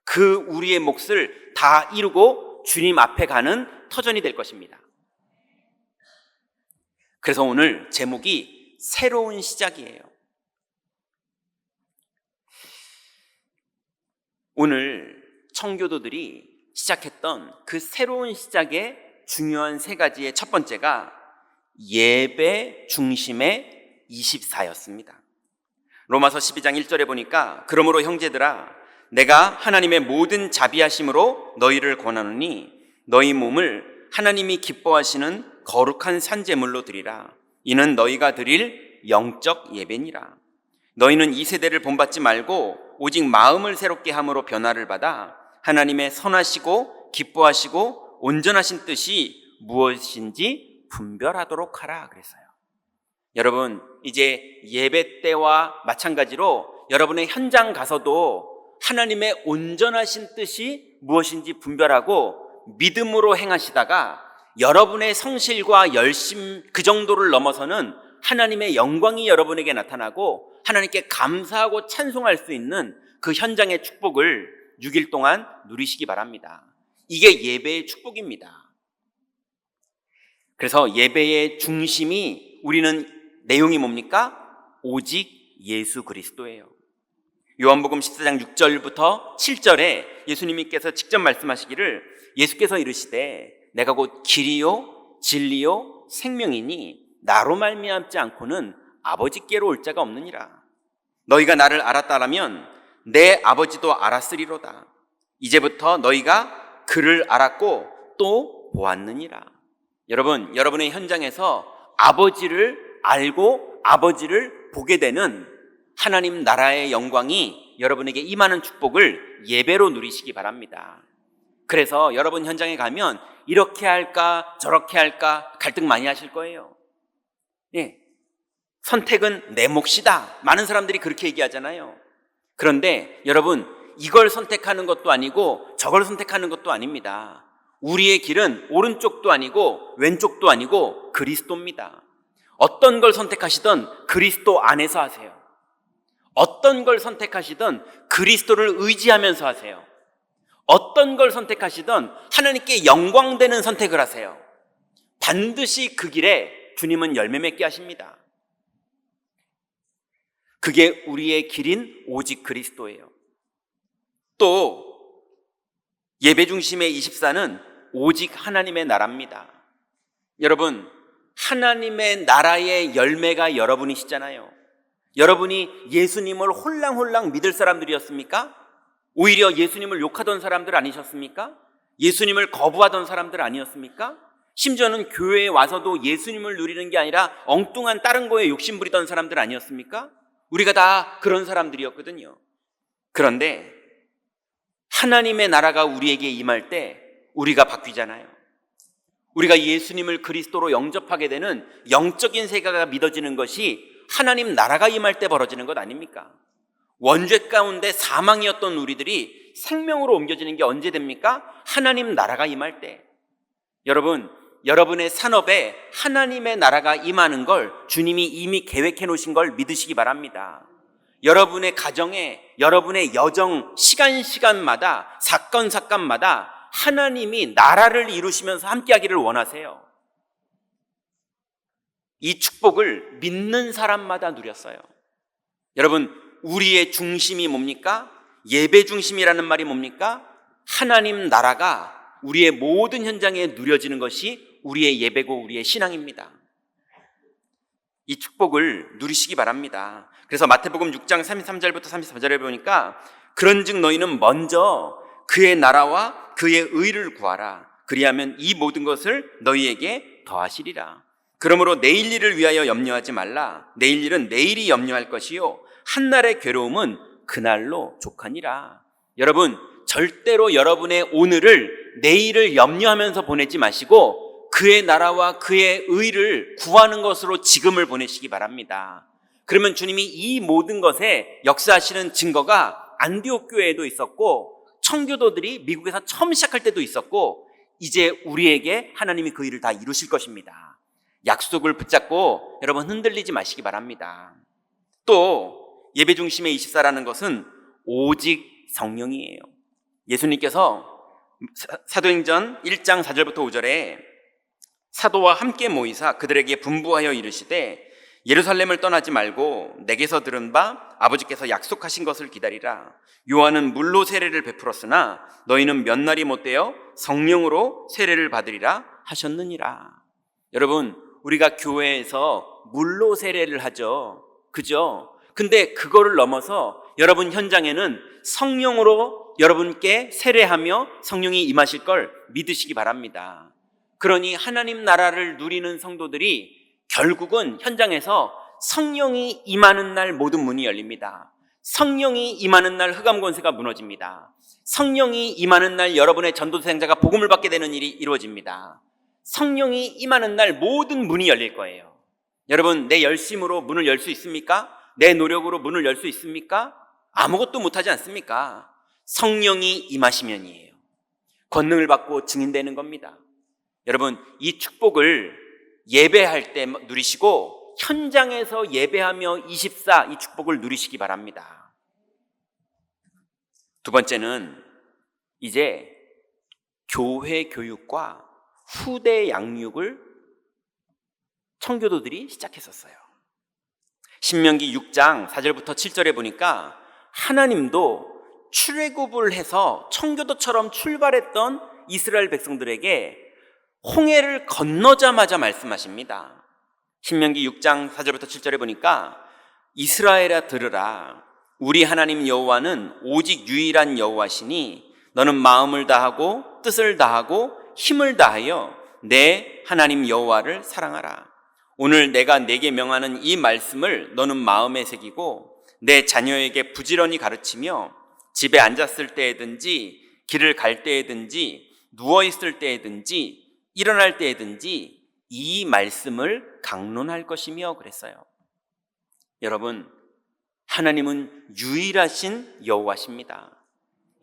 S5: 그 우리의 몫을 다 이루고 주님 앞에 가는 터전이 될 것입니다. 그래서 오늘 제목이 새로운 시작이에요. 오늘 청교도들이 시작했던 그 새로운 시작의 중요한 세 가지의 첫 번째가 예배 중심의 24였습니다. 로마서 12장 1절에 보니까, 그러므로 형제들아, 내가 하나님의 모든 자비하심으로 너희를 권하노니 너희 몸을 하나님이 기뻐하시는 거룩한 산제물로 드리라. 이는 너희가 드릴 영적 예배니라. 너희는 이 세대를 본받지 말고 오직 마음을 새롭게 함으로 변화를 받아 하나님의 선하시고 기뻐하시고 온전하신 뜻이 무엇인지 분별하도록 하라 그랬어요. 여러분, 이제 예배 때와 마찬가지로 여러분의 현장 가서도 하나님의 온전하신 뜻이 무엇인지 분별하고 믿음으로 행하시다가 여러분의 성실과 열심, 그 정도를 넘어서는 하나님의 영광이 여러분에게 나타나고 하나님께 감사하고 찬송할 수 있는 그 현장의 축복을 6일 동안 누리시기 바랍니다. 이게 예배의 축복입니다. 그래서 예배의 중심이, 우리는 내용이 뭡니까? 오직 예수 그리스도예요. 요한복음 14장 6절부터 7절에 예수님께서 직접 말씀하시기를, 예수께서 이르시되 내가 곧 길이요 진리요 생명이니 나로 말미암지 않고는 아버지께로 올 자가 없느니라. 너희가 나를 알았다라면 내 아버지도 알았으리로다. 이제부터 너희가 그를 알았고 또 보았느니라. 여러분, 여러분의 현장에서 아버지를 알고 아버지를 보게 되는 하나님 나라의 영광이 여러분에게 임하는 축복을 예배로 누리시기 바랍니다. 그래서 여러분 현장에 가면 이렇게 할까 저렇게 할까 갈등 많이 하실 거예요. 예, 선택은 내 몫이다. 많은 사람들이 그렇게 얘기하잖아요. 그런데 여러분, 이걸 선택하는 것도 아니고 저걸 선택하는 것도 아닙니다. 우리의 길은 오른쪽도 아니고 왼쪽도 아니고 그리스도입니다. 어떤 걸 선택하시든 그리스도 안에서 하세요. 어떤 걸 선택하시든 그리스도를 의지하면서 하세요. 어떤 걸 선택하시든 하나님께 영광되는 선택을 하세요. 반드시 그 길에 주님은 열매 맺게 하십니다. 그게 우리의 길인 오직 그리스도예요. 또 예배 중심의 24는 오직 하나님의 나라입니다. 여러분, 하나님의 나라의 열매가 여러분이시잖아요. 여러분이 예수님을 홀랑홀랑 믿을 사람들이었습니까? 오히려 예수님을 욕하던 사람들 아니셨습니까? 예수님을 거부하던 사람들 아니었습니까? 심지어는 교회에 와서도 예수님을 누리는 게 아니라 엉뚱한 다른 거에 욕심 부리던 사람들 아니었습니까? 우리가 다 그런 사람들이었거든요. 그런데 하나님의 나라가 우리에게 임할 때 우리가 바뀌잖아요. 우리가 예수님을 그리스도로 영접하게 되는 영적인 세계가 믿어지는 것이 하나님 나라가 임할 때 벌어지는 것 아닙니까? 원죄 가운데 사망이었던 우리들이 생명으로 옮겨지는 게 언제 됩니까? 하나님 나라가 임할 때. 여러분, 여러분의 산업에 하나님의 나라가 임하는 걸 주님이 이미 계획해 놓으신 걸 믿으시기 바랍니다. 여러분의 가정에, 여러분의 여정, 시간마다, 사건마다 하나님이 나라를 이루시면서 함께하기를 원하세요. 이 축복을 믿는 사람마다 누렸어요. 여러분, 우리의 중심이 뭡니까? 예배 중심이라는 말이 뭡니까? 하나님 나라가 우리의 모든 현장에 누려지는 것이 우리의 예배고 우리의 신앙입니다. 이 축복을 누리시기 바랍니다. 그래서 마태복음 6장 33절부터 34절에 보니까 그런즉 너희는 먼저 그의 나라와 그의 의를 구하라. 그리하면 이 모든 것을 너희에게 더하시리라. 그러므로 내일 일을 위하여 염려하지 말라. 내일 일은 내일이 염려할 것이요 한날의 괴로움은 그날로 족하니라. 여러분, 절대로 여러분의 오늘을 내일을 염려하면서 보내지 마시고 그의 나라와 그의 의를 구하는 것으로 지금을 보내시기 바랍니다. 그러면 주님이 이 모든 것에 역사하시는 증거가 안디옥 교회에도 있었고 청교도들이 미국에서 처음 시작할 때도 있었고 이제 우리에게 하나님이 그 일을 다 이루실 것입니다. 약속을 붙잡고 여러분 흔들리지 마시기 바랍니다. 또 예배 중심의 24라는 것은 오직 성령이에요. 예수님께서 사도행전 1장 4절부터 5절에 사도와 함께 모이사 그들에게 분부하여 이르시되 예루살렘을 떠나지 말고 내게서 들은 바 아버지께서 약속하신 것을 기다리라. 요한은 물로 세례를 베풀었으나 너희는 몇 날이 못되어 성령으로 세례를 받으리라 하셨느니라. 여러분, 우리가 교회에서 물로 세례를 하죠. 그죠? 근데 그거를 넘어서 여러분 현장에는 성령으로 여러분께 세례하며 성령이 임하실 걸 믿으시기 바랍니다. 그러니 하나님 나라를 누리는 성도들이 결국은 현장에서 성령이 임하는 날 모든 문이 열립니다. 성령이 임하는 날 흑암 권세가 무너집니다. 성령이 임하는 날 여러분의 전도생자가 복음을 받게 되는 일이 이루어집니다. 성령이 임하는 날 모든 문이 열릴 거예요. 여러분, 내 열심으로 문을 열 수 있습니까? 내 노력으로 문을 열 수 있습니까? 아무것도 못하지 않습니까? 성령이 임하시면이에요. 권능을 받고 증인되는 겁니다. 여러분, 이 축복을 예배할 때 누리시고 현장에서 예배하며 24 이 축복을 누리시기 바랍니다. 두 번째는 이제 교회 교육과 후대 양육을 청교도들이 시작했었어요. 신명기 6장 4절부터 7절에 보니까 하나님도 출애굽을 해서 청교도처럼 출발했던 이스라엘 백성들에게 홍해를 건너자마자 말씀하십니다. 신명기 6장 4절부터 7절에 보니까 이스라엘아 들으라. 우리 하나님 여호와는 오직 유일한 여호와시니 너는 마음을 다하고 뜻을 다하고 힘을 다하여 내 하나님 여호와를 사랑하라. 오늘 내가 내게 명하는 이 말씀을 너는 마음에 새기고 내 자녀에게 부지런히 가르치며 집에 앉았을 때에든지 길을 갈 때에든지 누워있을 때에든지 일어날 때에든지 이 말씀을 강론할 것이며 그랬어요. 여러분, 하나님은 유일하신 여호와십니다.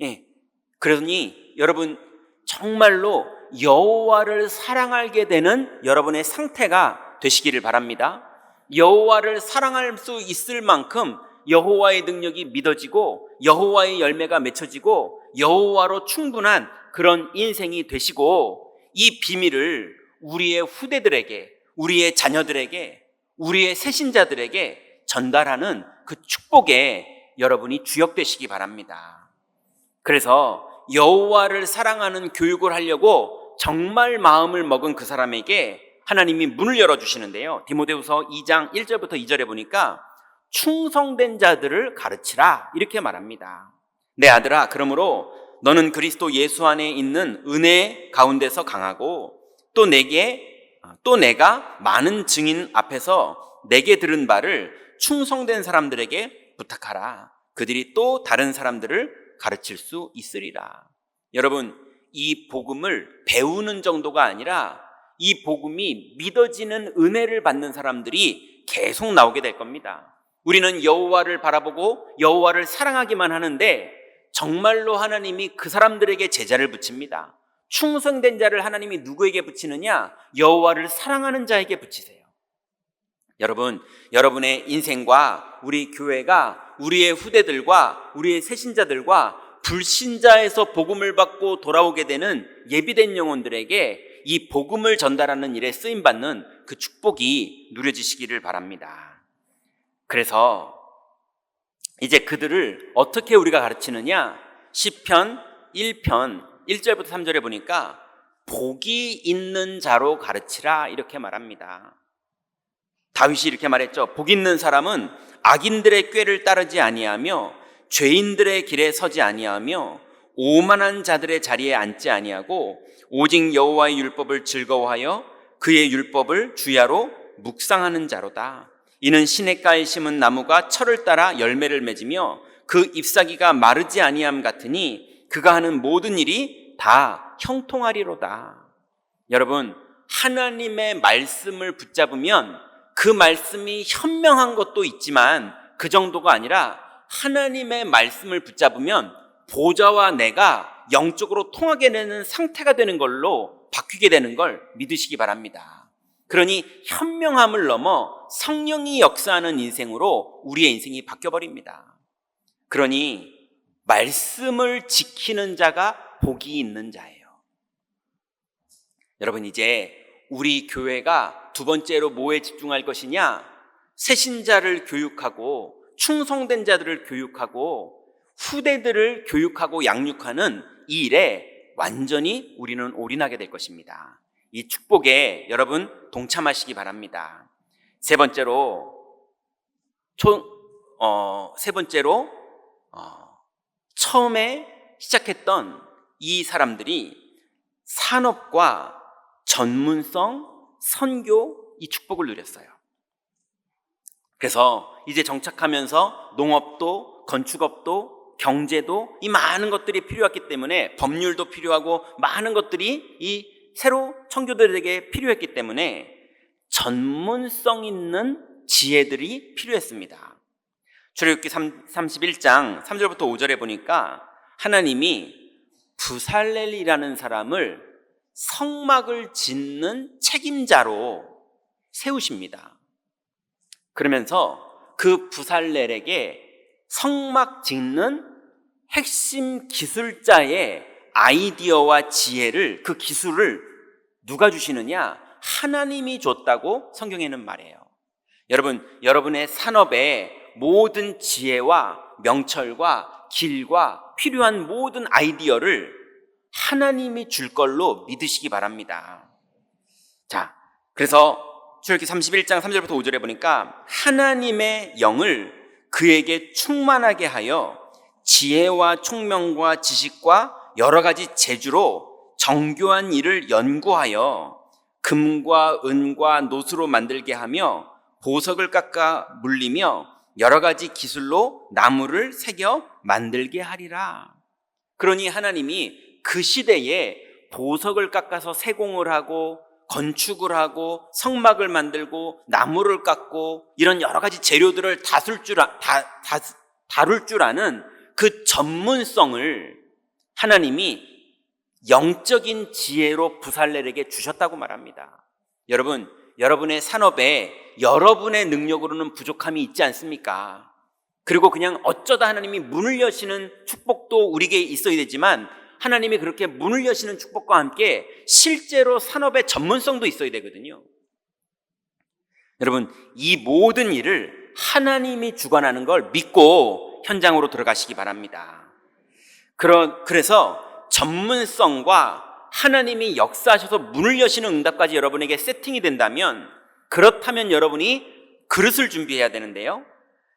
S5: 예, 그러니 여러분 정말로 여호와를 사랑하게 되는 여러분의 상태가 되시기를 바랍니다. 여호와를 사랑할 수 있을 만큼 여호와의 능력이 믿어지고 여호와의 열매가 맺혀지고 여호와로 충분한 그런 인생이 되시고 이 비밀을 우리의 후대들에게, 우리의 자녀들에게, 우리의 새신자들에게 전달하는 그 축복에 여러분이 주역되시기 바랍니다. 그래서 여호와를 사랑하는 교육을 하려고 정말 마음을 먹은 그 사람에게 하나님이 문을 열어주시는데요. 디모데후서 2장 1절부터 2절에 보니까 충성된 자들을 가르치라 이렇게 말합니다. 내 아들아, 그러므로 너는 그리스도 예수 안에 있는 은혜 가운데서 강하고 또 내가 많은 증인 앞에서 내게 들은 바를 충성된 사람들에게 부탁하라. 그들이 또 다른 사람들을 가르칠 수 있으리라. 여러분, 이 복음을 배우는 정도가 아니라 이 복음이 믿어지는 은혜를 받는 사람들이 계속 나오게 될 겁니다. 우리는 여호와를 바라보고 여호와를 사랑하기만 하는데 정말로 하나님이 그 사람들에게 제자를 붙입니다. 충성된 자를 하나님이 누구에게 붙이느냐? 여호와를 사랑하는 자에게 붙이세요. 여러분, 여러분의 인생과 우리 교회가 우리의 후대들과 우리의 새신자들과 불신자에서 복음을 받고 돌아오게 되는 예비된 영혼들에게 이 복음을 전달하는 일에 쓰임받는 그 축복이 누려지시기를 바랍니다. 그래서 이제 그들을 어떻게 우리가 가르치느냐? 시편 1편 1절부터 3절에 보니까 복이 있는 자로 가르치라 이렇게 말합니다. 다윗이 이렇게 말했죠. 복 있는 사람은 악인들의 꾀를 따르지 아니하며 죄인들의 길에 서지 아니하며 오만한 자들의 자리에 앉지 아니하고 오직 여호와의 율법을 즐거워하여 그의 율법을 주야로 묵상하는 자로다. 이는 시냇가에 심은 나무가 철을 따라 열매를 맺으며 그 잎사귀가 마르지 아니함 같으니 그가 하는 모든 일이 다 형통하리로다. 여러분, 하나님의 말씀을 붙잡으면 그 말씀이 현명한 것도 있지만 그 정도가 아니라 하나님의 말씀을 붙잡으면 보좌와 내가 영적으로 통하게 되는 상태가 되는 걸로 바뀌게 되는 걸 믿으시기 바랍니다. 그러니 현명함을 넘어 성령이 역사하는 인생으로 우리의 인생이 바뀌어버립니다. 그러니 말씀을 지키는 자가 복이 있는 자예요. 여러분, 이제 우리 교회가 두 번째로 뭐에 집중할 것이냐? 새신자를 교육하고 충성된 자들을 교육하고 후대들을 교육하고 양육하는 이 일에 완전히 우리는 올인하게 될 것입니다. 이 축복에 여러분 동참하시기 바랍니다. 세 번째로 처음에 시작했던 이 사람들이 산업과 전문성, 선교, 이 축복을 누렸어요. 그래서 이제 정착하면서 농업도, 건축업도, 경제도 이 많은 것들이 필요했기 때문에 법률도 필요하고 많은 것들이 이 새로 청교도들에게 필요했기 때문에 전문성 있는 지혜들이 필요했습니다. 출애굽기 31장 3절부터 5절에 보니까 하나님이 부살렐이라는 사람을 성막을 짓는 책임자로 세우십니다. 그러면서 그 부살렐에게 성막 짓는 핵심 기술자의 아이디어와 지혜를, 그 기술을 누가 주시느냐? 하나님이 줬다고 성경에는 말해요. 여러분, 여러분의 산업에 모든 지혜와 명철과 길과 필요한 모든 아이디어를 하나님이 줄 걸로 믿으시기 바랍니다. 자, 그래서 출애굽기 31장 3절부터 5절에 보니까 하나님의 영을 그에게 충만하게 하여 지혜와 총명과 지식과 여러 가지 재주로 정교한 일을 연구하여 금과 은과 노수로 만들게 하며 보석을 깎아 물리며 여러 가지 기술로 나무를 새겨 만들게 하리라. 그러니 하나님이 그 시대에 보석을 깎아서 세공을 하고 건축을 하고 성막을 만들고 나무를 깎고 이런 여러 가지 재료들을 다룰 줄 아는 그 전문성을 하나님이 영적인 지혜로 부살렐에게 주셨다고 말합니다. 여러분, 여러분의 산업에 여러분의 능력으로는 부족함이 있지 않습니까? 그리고 그냥 어쩌다 하나님이 문을 여시는 축복도 우리에게 있어야 되지만 하나님이 그렇게 문을 여시는 축복과 함께 실제로 산업의 전문성도 있어야 되거든요. 여러분, 이 모든 일을 하나님이 주관하는 걸 믿고 현장으로 들어가시기 바랍니다. 그래서 전문성과 하나님이 역사하셔서 문을 여시는 응답까지 여러분에게 세팅이 된다면, 그렇다면 여러분이 그릇을 준비해야 되는데요.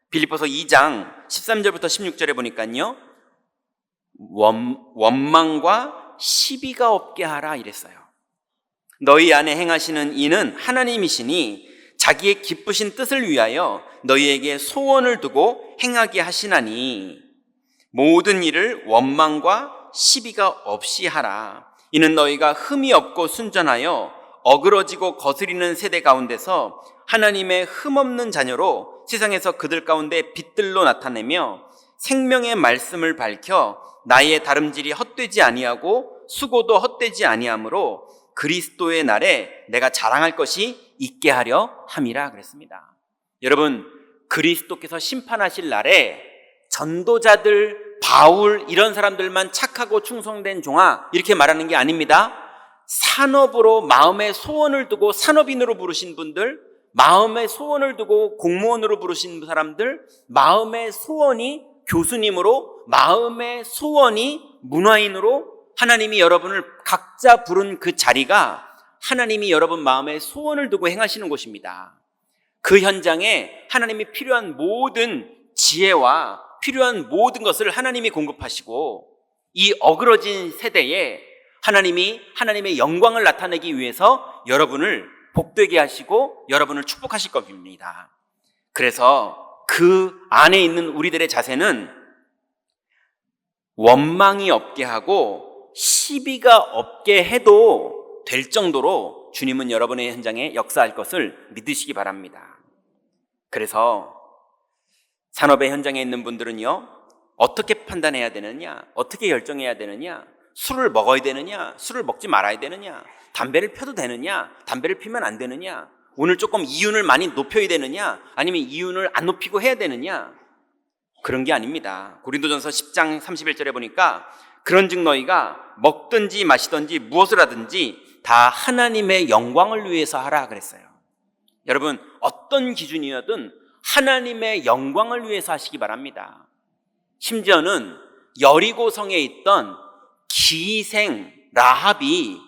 S5: 빌립보서 2장 13절부터 16절에 보니까요, 원망과 시비가 없게 하라 이랬어요. 너희 안에 행하시는 이는 하나님이시니 자기의 기쁘신 뜻을 위하여 너희에게 소원을 두고 행하게 하시나니 모든 일을 원망과 시비가 없이 하라. 이는 너희가 흠이 없고 순전하여 어그러지고 거스리는 세대 가운데서 하나님의 흠없는 자녀로 세상에서 그들 가운데 빛들로 나타내며 생명의 말씀을 밝혀 나의 다름질이 헛되지 아니하고 수고도 헛되지 아니하므로 그리스도의 날에 내가 자랑할 것이 있게 하려 함이라 그랬습니다. 여러분, 그리스도께서 심판하실 날에 전도자들, 바울 이런 사람들만 착하고 충성된 종아 이렇게 말하는 게 아닙니다. 산업으로 마음의 소원을 두고 산업인으로 부르신 분들, 마음의 소원을 두고 공무원으로 부르신 사람들, 마음의 소원이 교수님으로, 마음의 소원이 문화인으로 하나님이 여러분을 각자 부른 그 자리가 하나님이 여러분 마음에 소원을 두고 행하시는 곳입니다. 그 현장에 하나님이 필요한 모든 지혜와 필요한 모든 것을 하나님이 공급하시고, 이 어그러진 세대에 하나님이 하나님의 영광을 나타내기 위해서 여러분을 복되게 하시고 여러분을 축복하실 겁니다. 그래서 그 안에 있는 우리들의 자세는 원망이 없게 하고 시비가 없게 해도 될 정도로 주님은 여러분의 현장에 역사할 것을 믿으시기 바랍니다. 그래서 산업의 현장에 있는 분들은요, 어떻게 판단해야 되느냐, 어떻게 결정해야 되느냐, 술을 먹어야 되느냐, 술을 먹지 말아야 되느냐, 담배를 펴도 되느냐, 담배를 피면 안 되느냐, 오늘 조금 이윤을 많이 높여야 되느냐, 아니면 이윤을 안 높이고 해야 되느냐, 그런 게 아닙니다. 고린도전서 10장 31절에 보니까 그런즉 너희가 먹든지 마시든지 무엇을 하든지 다 하나님의 영광을 위해서 하라 그랬어요. 여러분, 어떤 기준이어든 하나님의 영광을 위해서 하시기 바랍니다. 심지어는 여리고성에 있던 기생 라합이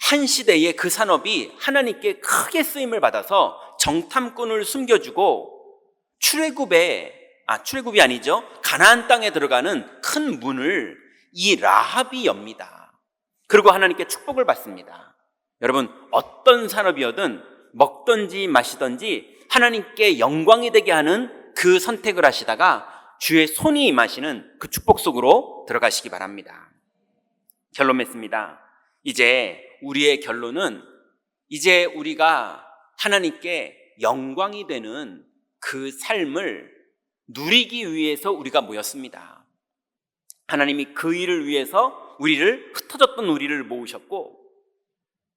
S5: 한 시대에 그 산업이 하나님께 크게 쓰임을 받아서 정탐꾼을 숨겨주고 출애굽이 아니죠, 가나안 땅에 들어가는 큰 문을 이 라합이 엽니다. 그리고 하나님께 축복을 받습니다. 여러분, 어떤 산업이어든 먹든지 마시든지 하나님께 영광이 되게 하는 그 선택을 하시다가 주의 손이 임하시는 그 축복 속으로 들어가시기 바랍니다. 결론 맺습니다. 이제 우리의 결론은, 이제 우리가 하나님께 영광이 되는 그 삶을 누리기 위해서 우리가 모였습니다. 하나님이 그 일을 위해서 흩어졌던 우리를 모으셨고,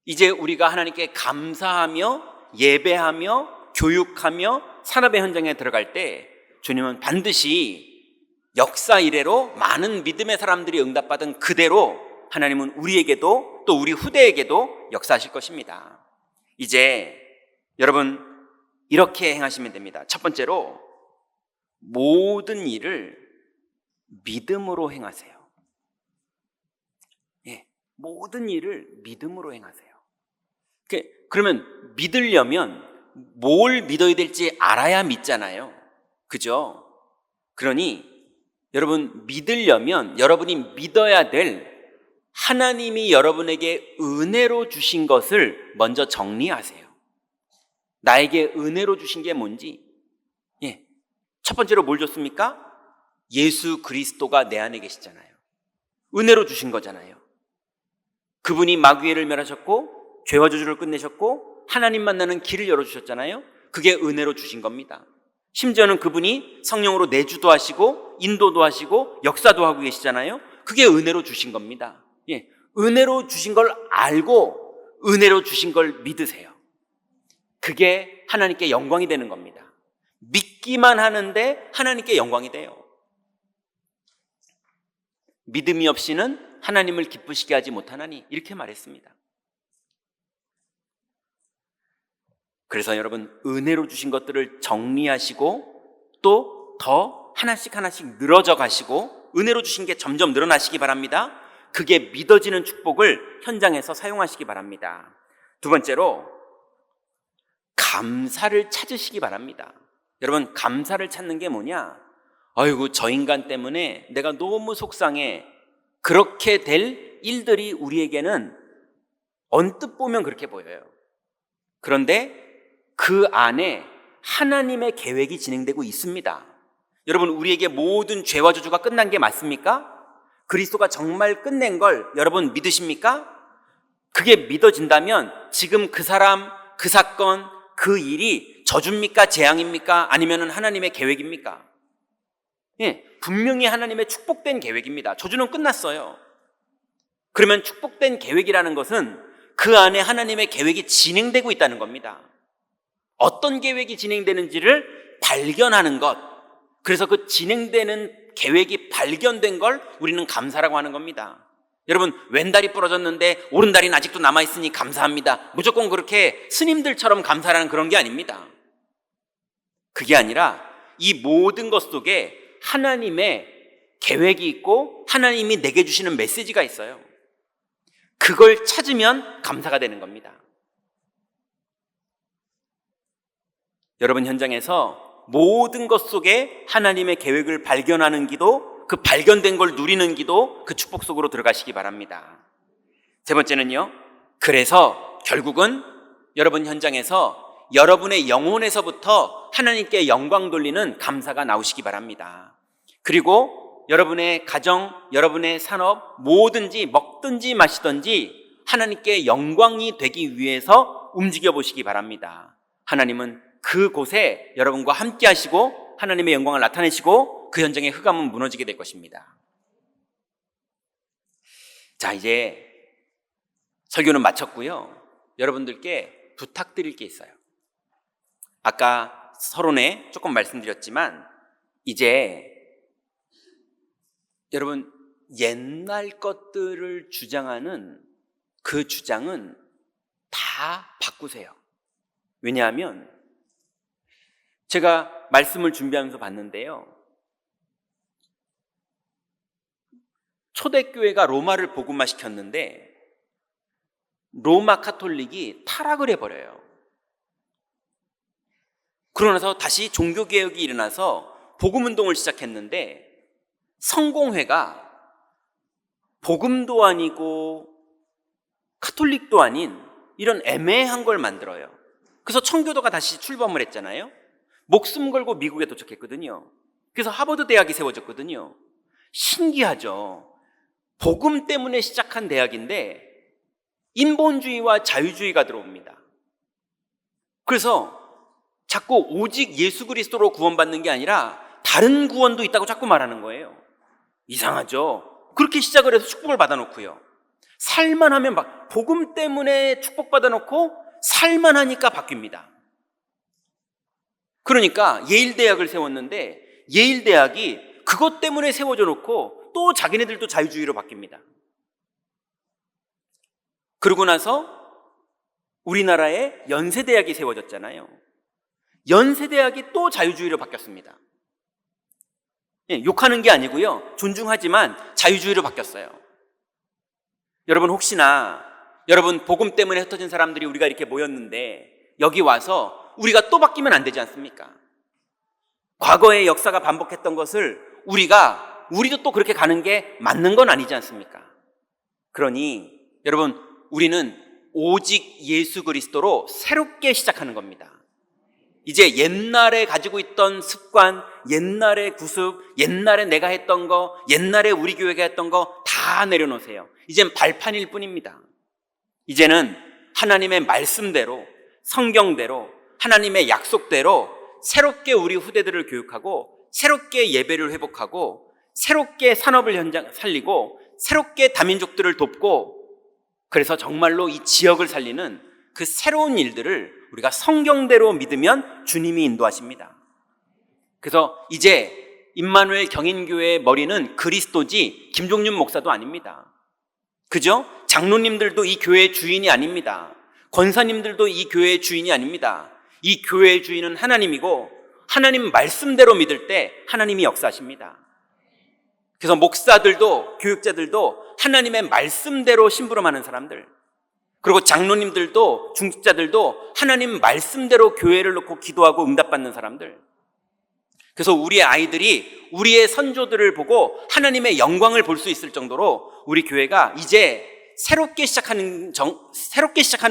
S5: 이제 우리가 하나님께 감사하며 예배하며 교육하며 산업의 현장에 들어갈 때 주님은 반드시 역사 이래로 많은 믿음의 사람들이 응답받은 그대로 하나님은 우리에게도 또 우리 후대에게도 역사하실 것입니다. 이제 여러분 이렇게 행하시면 됩니다. 첫 번째로, 모든 일을 믿음으로 행하세요. 모든 일을 믿음으로 행하세요. 그러면 믿으려면 뭘 믿어야 될지 알아야 믿잖아요. 그죠? 그러니 여러분, 믿으려면 여러분이 믿어야 될 하나님이 여러분에게 은혜로 주신 것을 먼저 정리하세요. 나에게 은혜로 주신 게 뭔지. 첫 번째로 뭘 줬습니까? 예수 그리스도가 내 안에 계시잖아요. 은혜로 주신 거잖아요. 그분이 마귀를 멸하셨고 죄와 저주를 끝내셨고 하나님 만나는 길을 열어주셨잖아요. 그게 은혜로 주신 겁니다. 심지어는 그분이 성령으로 내주도 하시고 인도도 하시고 역사도 하고 계시잖아요. 그게 은혜로 주신 겁니다. 은혜로 주신 걸 알고 은혜로 주신 걸 믿으세요. 그게 하나님께 영광이 되는 겁니다. 믿기만 하는데 하나님께 영광이 돼요. 믿음이 없이는 하나님을 기쁘시게 하지 못하나니, 이렇게 말했습니다. 그래서 여러분, 은혜로 주신 것들을 정리하시고 또 더 하나씩 늘어져 가시고 은혜로 주신 게 점점 늘어나시기 바랍니다. 그게 믿어지는 축복을 현장에서 사용하시기 바랍니다. 두 번째로, 감사를 찾으시기 바랍니다. 여러분, 감사를 찾는 게 뭐냐? 아이고, 저 인간 때문에 내가 너무 속상해. 그렇게 될 일들이 우리에게는 언뜻 보면 그렇게 보여요. 그런데 그 안에 하나님의 계획이 진행되고 있습니다. 여러분, 우리에게 모든 죄와 저주가 끝난 게 맞습니까? 그리스도가 정말 끝낸 걸 여러분 믿으십니까? 그게 믿어진다면 지금 그 사람, 그 사건, 그 일이 저주입니까? 재앙입니까? 아니면 하나님의 계획입니까? 예, 분명히 하나님의 축복된 계획입니다. 저주는 끝났어요. 그러면 축복된 계획이라는 것은 그 안에 하나님의 계획이 진행되고 있다는 겁니다. 어떤 계획이 진행되는지를 발견하는 것, 그래서 그 진행되는 계획이 발견된 걸 우리는 감사라고 하는 겁니다. 여러분, 왼다리 부러졌는데 오른다리는 아직도 남아있으니 감사합니다. 무조건 그렇게 스님들처럼 감사라는 그런 게 아닙니다. 그게 아니라 이 모든 것 속에 하나님의 계획이 있고 하나님이 내게 주시는 메시지가 있어요. 그걸 찾으면 감사가 되는 겁니다. 여러분, 현장에서 모든 것 속에 하나님의 계획을 발견하는 기도, 그 발견된 걸 누리는 기도, 그 축복 속으로 들어가시기 바랍니다. 세 번째는요, 그래서 결국은 여러분 현장에서 여러분의 영혼에서부터 하나님께 영광 돌리는 감사가 나오시기 바랍니다. 그리고 여러분의 가정, 여러분의 산업, 뭐든지 먹든지 마시든지 하나님께 영광이 되기 위해서 움직여 보시기 바랍니다. 하나님은 그곳에 여러분과 함께 하시고 하나님의 영광을 나타내시고 그 현장의 흑암은 무너지게 될 것입니다. 자, 이제 설교는 마쳤고요. 여러분들께 부탁드릴 게 있어요. 아까 서론에 조금 말씀드렸지만 이제 여러분, 옛날 것들을 주장하는 그 주장은 다 바꾸세요. 왜냐하면 제가 말씀을 준비하면서 봤는데요, 초대교회가 로마를 복음화시켰는데 로마 카톨릭이 타락을 해버려요. 그러고 나서 다시 종교개혁이 일어나서 복음운동을 시작했는데 성공회가 복음도 아니고 카톨릭도 아닌 이런 애매한 걸 만들어요. 그래서 청교도가 다시 출범을 했잖아요. 목숨 걸고 미국에 도착했거든요. 그래서 하버드 대학이 세워졌거든요. 신기하죠. 복음 때문에 시작한 대학인데 인본주의와 자유주의가 들어옵니다. 그래서 자꾸 오직 예수 그리스도로 구원받는 게 아니라 다른 구원도 있다고 자꾸 말하는 거예요. 이상하죠. 그렇게 시작을 해서 축복을 받아놓고요, 살만 하면 복음 때문에 축복받아놓고 살만 하니까 바뀝니다. 그러니까 예일대학을 세웠는데 예일대학이 그것 때문에 세워져 놓고 또 자기네들도 자유주의로 바뀝니다. 그러고 나서 우리나라에 연세대학이 세워졌잖아요. 연세대학이 또 자유주의로 바뀌었습니다. 예, 욕하는 게 아니고요, 존중하지만 자유주의로 바뀌었어요. 여러분, 혹시나 여러분 복음 때문에 흩어진 사람들이 우리가 이렇게 모였는데 여기 와서 우리가 또 바뀌면 안 되지 않습니까? 과거의 역사가 반복했던 것을 우리도 또 그렇게 가는 게 맞는 건 아니지 않습니까? 그러니 여러분, 우리는 오직 예수 그리스도로 새롭게 시작하는 겁니다. 이제 옛날에 가지고 있던 습관, 옛날의 구습, 옛날에 내가 했던 거, 옛날에 우리 교회가 했던 거 다 내려놓으세요. 이젠 발판일 뿐입니다. 이제는 하나님의 말씀대로, 성경대로, 하나님의 약속대로 새롭게 우리 후대들을 교육하고, 새롭게 예배를 회복하고, 새롭게 산업을 살리고, 새롭게 다민족들을 돕고, 그래서 정말로 이 지역을 살리는 그 새로운 일들을 우리가 성경대로 믿으면 주님이 인도하십니다. 그래서 이제 임마누엘 경인교회의 머리는 그리스도지 김종윤 목사도 아닙니다. 그죠? 장로님들도 이 교회의 주인이 아닙니다. 권사님들도 이 교회의 주인이 아닙니다. 이 교회의 주인은 하나님이고 하나님 말씀대로 믿을 때 하나님이 역사하십니다. 그래서 목사들도 교육자들도 하나님의 말씀대로 심부름하는 사람들, 그리고 장로님들도 중직자들도 하나님 말씀대로 교회를 놓고 기도하고 응답받는 사람들. 그래서 우리의 아이들이 우리의 선조들을 보고 하나님의 영광을 볼 수 있을 정도로 우리 교회가 이제 새롭게 시작하는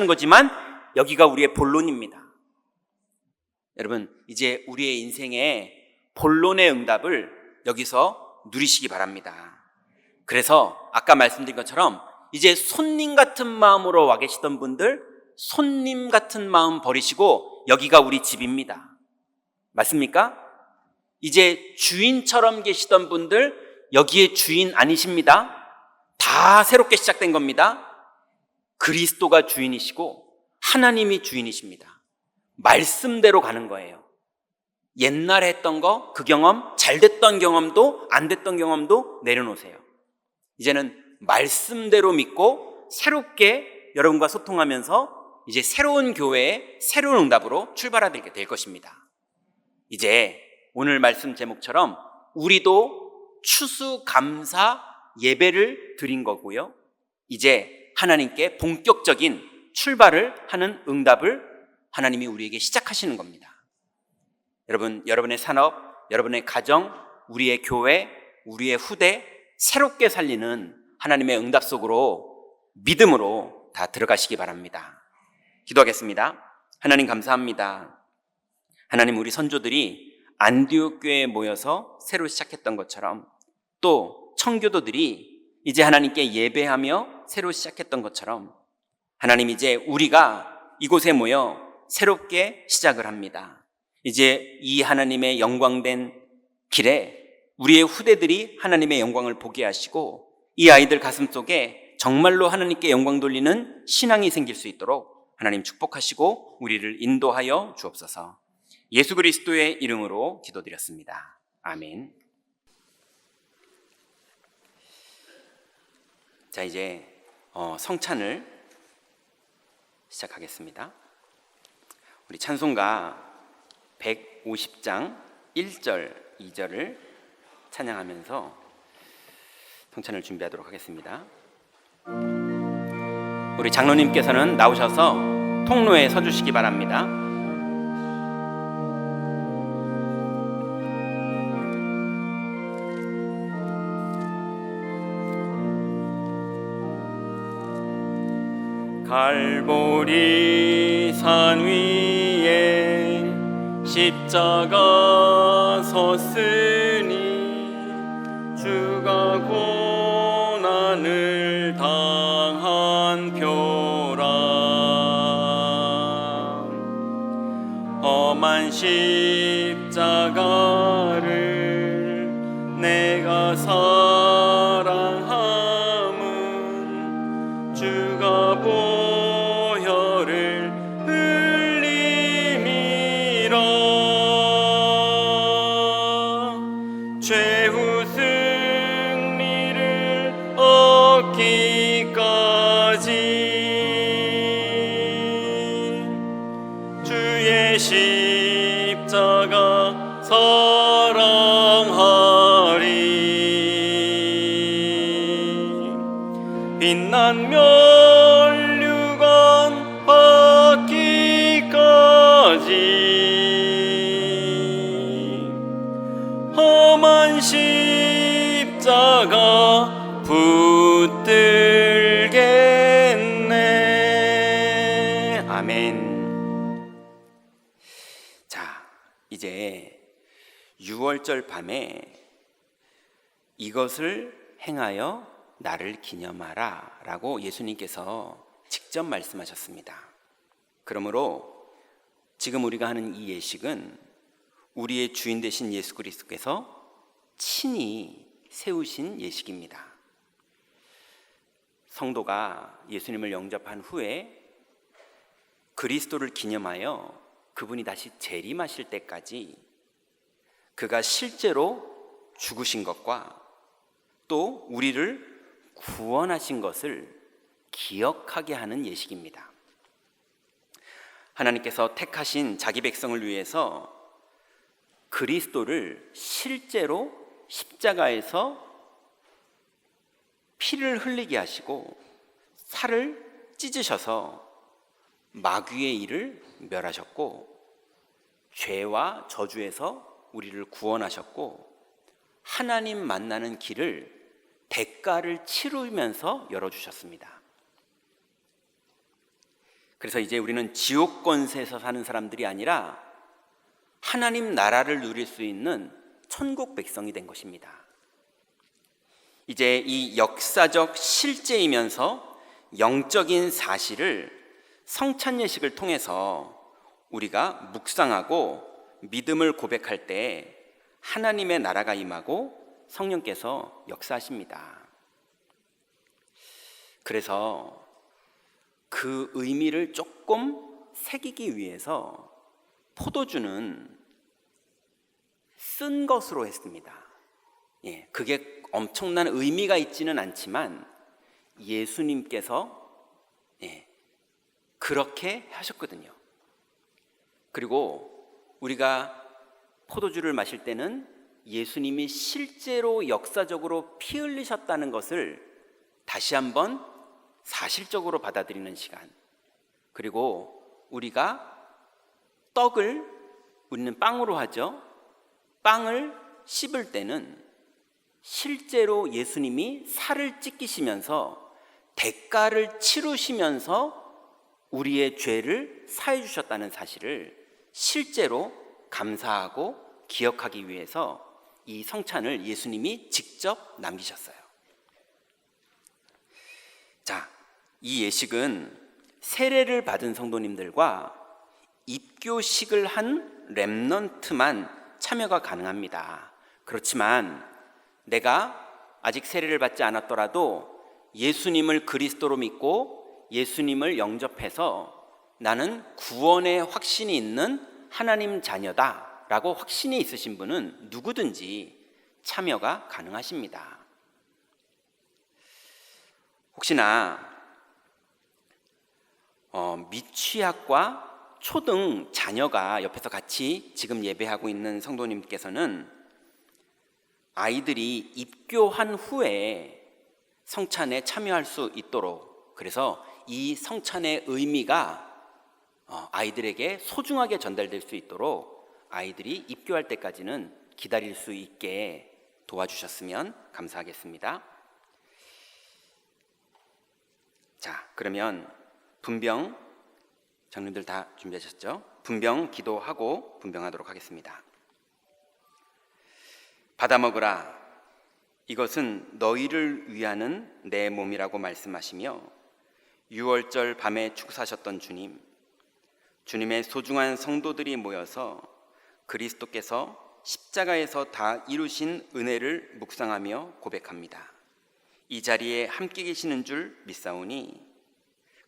S5: 거지만 여기가 우리의 본론입니다. 여러분, 이제 우리의 인생의 본론의 응답을 여기서 누리시기 바랍니다. 그래서 아까 말씀드린 것처럼 이제 손님 같은 마음으로 와 계시던 분들, 손님 같은 마음 버리시고 여기가 우리 집입니다. 맞습니까? 이제 주인처럼 계시던 분들, 여기에 주인 아니십니다. 다 새롭게 시작된 겁니다. 그리스도가 주인이시고 하나님이 주인이십니다. 말씀대로 가는 거예요. 옛날에 했던 거, 그 경험, 잘 됐던 경험도 안 됐던 경험도 내려놓으세요. 이제는 말씀대로 믿고 새롭게 여러분과 소통하면서 이제 새로운 교회의 새로운 응답으로 출발하게 될 것입니다. 이제 오늘 말씀 제목처럼 우리도 추수감사 예배를 드린 거고요. 이제 하나님께 본격적인 출발을 하는 응답을 하나님이 우리에게 시작하시는 겁니다. 여러분, 여러분의 산업, 여러분의 가정, 우리의 교회, 우리의 후대 새롭게 살리는 하나님의 응답 속으로 믿음으로 다 들어가시기 바랍니다. 기도하겠습니다. 하나님 감사합니다. 하나님, 우리 선조들이 안디옥 교회에 모여서 새로 시작했던 것처럼 또 청교도들이 이제 하나님께 예배하며 새로 시작했던 것처럼 하나님, 이제 우리가 이곳에 모여 새롭게 시작을 합니다. 이제 이 하나님의 영광된 길에 우리의 후대들이 하나님의 영광을 보게 하시고 이 아이들 가슴 속에 정말로 하나님께 영광 돌리는 신앙이 생길 수 있도록 하나님 축복하시고 우리를 인도하여 주옵소서. 예수 그리스도의 이름으로 기도드렸습니다. 아멘. 자, 이제 성찬을 시작하겠습니다. 우리 찬송가 150장 1절, 2절을 찬양하면서 성찬을 준비하도록 하겠습니다. 우리 장로님께서는 나오셔서 통로에 서주시기 바랍니다. 갈보리 산 위에 십자가 섰으니 주가 고난을 당한 표라. 험한 십자가를 내가 사랑함은 주가 보혈을 흘림이라. 최후 승리를 얻기까지 주의 십자가 사랑하리. 빛난 멸류관 받기까지 험한 십자가 붙들겠네. 아멘. 자, 이제 6월절 밤에 이것을 행하여 나를 기념하라 라고 예수님께서 직접 말씀하셨습니다. 그러므로 지금 우리가 하는 이 예식은 우리의 주인 되신 예수 그리스도께서 친히 세우신 예식입니다. 성도가 예수님을 영접한 후에 그리스도를 기념하여 그분이 다시 재림하실 때까지 그가 실제로 죽으신 것과 또 우리를 구원하신 것을 기억하게 하는 예식입니다. 하나님께서 택하신 자기 백성을 위해서 그리스도를 실제로 십자가에서 피를 흘리게 하시고 살을 찢으셔서 마귀의 일을 멸하셨고 죄와 저주에서 우리를 구원하셨고 하나님 만나는 길을 대가를 치르면서 열어주셨습니다. 그래서 이제 우리는 지옥 권세에서 사는 사람들이 아니라 하나님 나라를 누릴 수 있는 천국 백성이 된 것입니다. 이제 이 역사적 실제이면서 영적인 사실을 성찬 예식을 통해서 우리가 묵상하고 믿음을 고백할 때 하나님의 나라가 임하고 성령께서 역사하십니다. 그래서 그 의미를 조금 새기기 위해서 포도주는 쓴 것으로 했습니다. 그게 엄청난 의미가 있지는 않지만 예수님께서 그렇게 하셨거든요. 그리고 우리가 포도주를 마실 때는 예수님이 실제로 역사적으로 피 흘리셨다는 것을 다시 한번 사실적으로 받아들이는 시간. 그리고 우리가 떡을 우리는 빵으로 하죠. 빵을 씹을 때는 실제로 예수님이 살을 찢기시면서 대가를 치르시면서 우리의 죄를 사해 주셨다는 사실을 실제로 감사하고 기억하기 위해서 이 성찬을 예수님이 직접 남기셨어요. 자, 이 예식은 세례를 받은 성도님들과 입교식을 한 렘넌트만 참여가 가능합니다. 그렇지만 내가 아직 세례를 받지 않았더라도 예수님을 그리스도로 믿고 예수님을 영접해서 나는 구원의 확신이 있는 하나님 자녀다 라고 확신이 있으신 분은 누구든지 참여가 가능하십니다. 혹시나 미취학과 초등 자녀가 옆에서 같이 지금 예배하고 있는 성도님께서는 아이들이 입교한 후에 성찬에 참여할 수 있도록, 그래서 이 성찬의 의미가 아이들에게 소중하게 전달될 수 있도록 아이들이 입교할 때까지는 기다릴 수 있게 도와주셨으면 감사하겠습니다. 자, 그러면 분병, 장로님들 다 준비하셨죠? 분병 기도하고 분병하도록 하겠습니다. 받아 먹으라. 이것은 너희를 위하는 내 몸이라고 말씀하시며 유월절 밤에 축사하셨던 주님, 주님의 소중한 성도들이 모여서 그리스도께서 십자가에서 다 이루신 은혜를 묵상하며 고백합니다. 이 자리에 함께 계시는 줄 믿사오니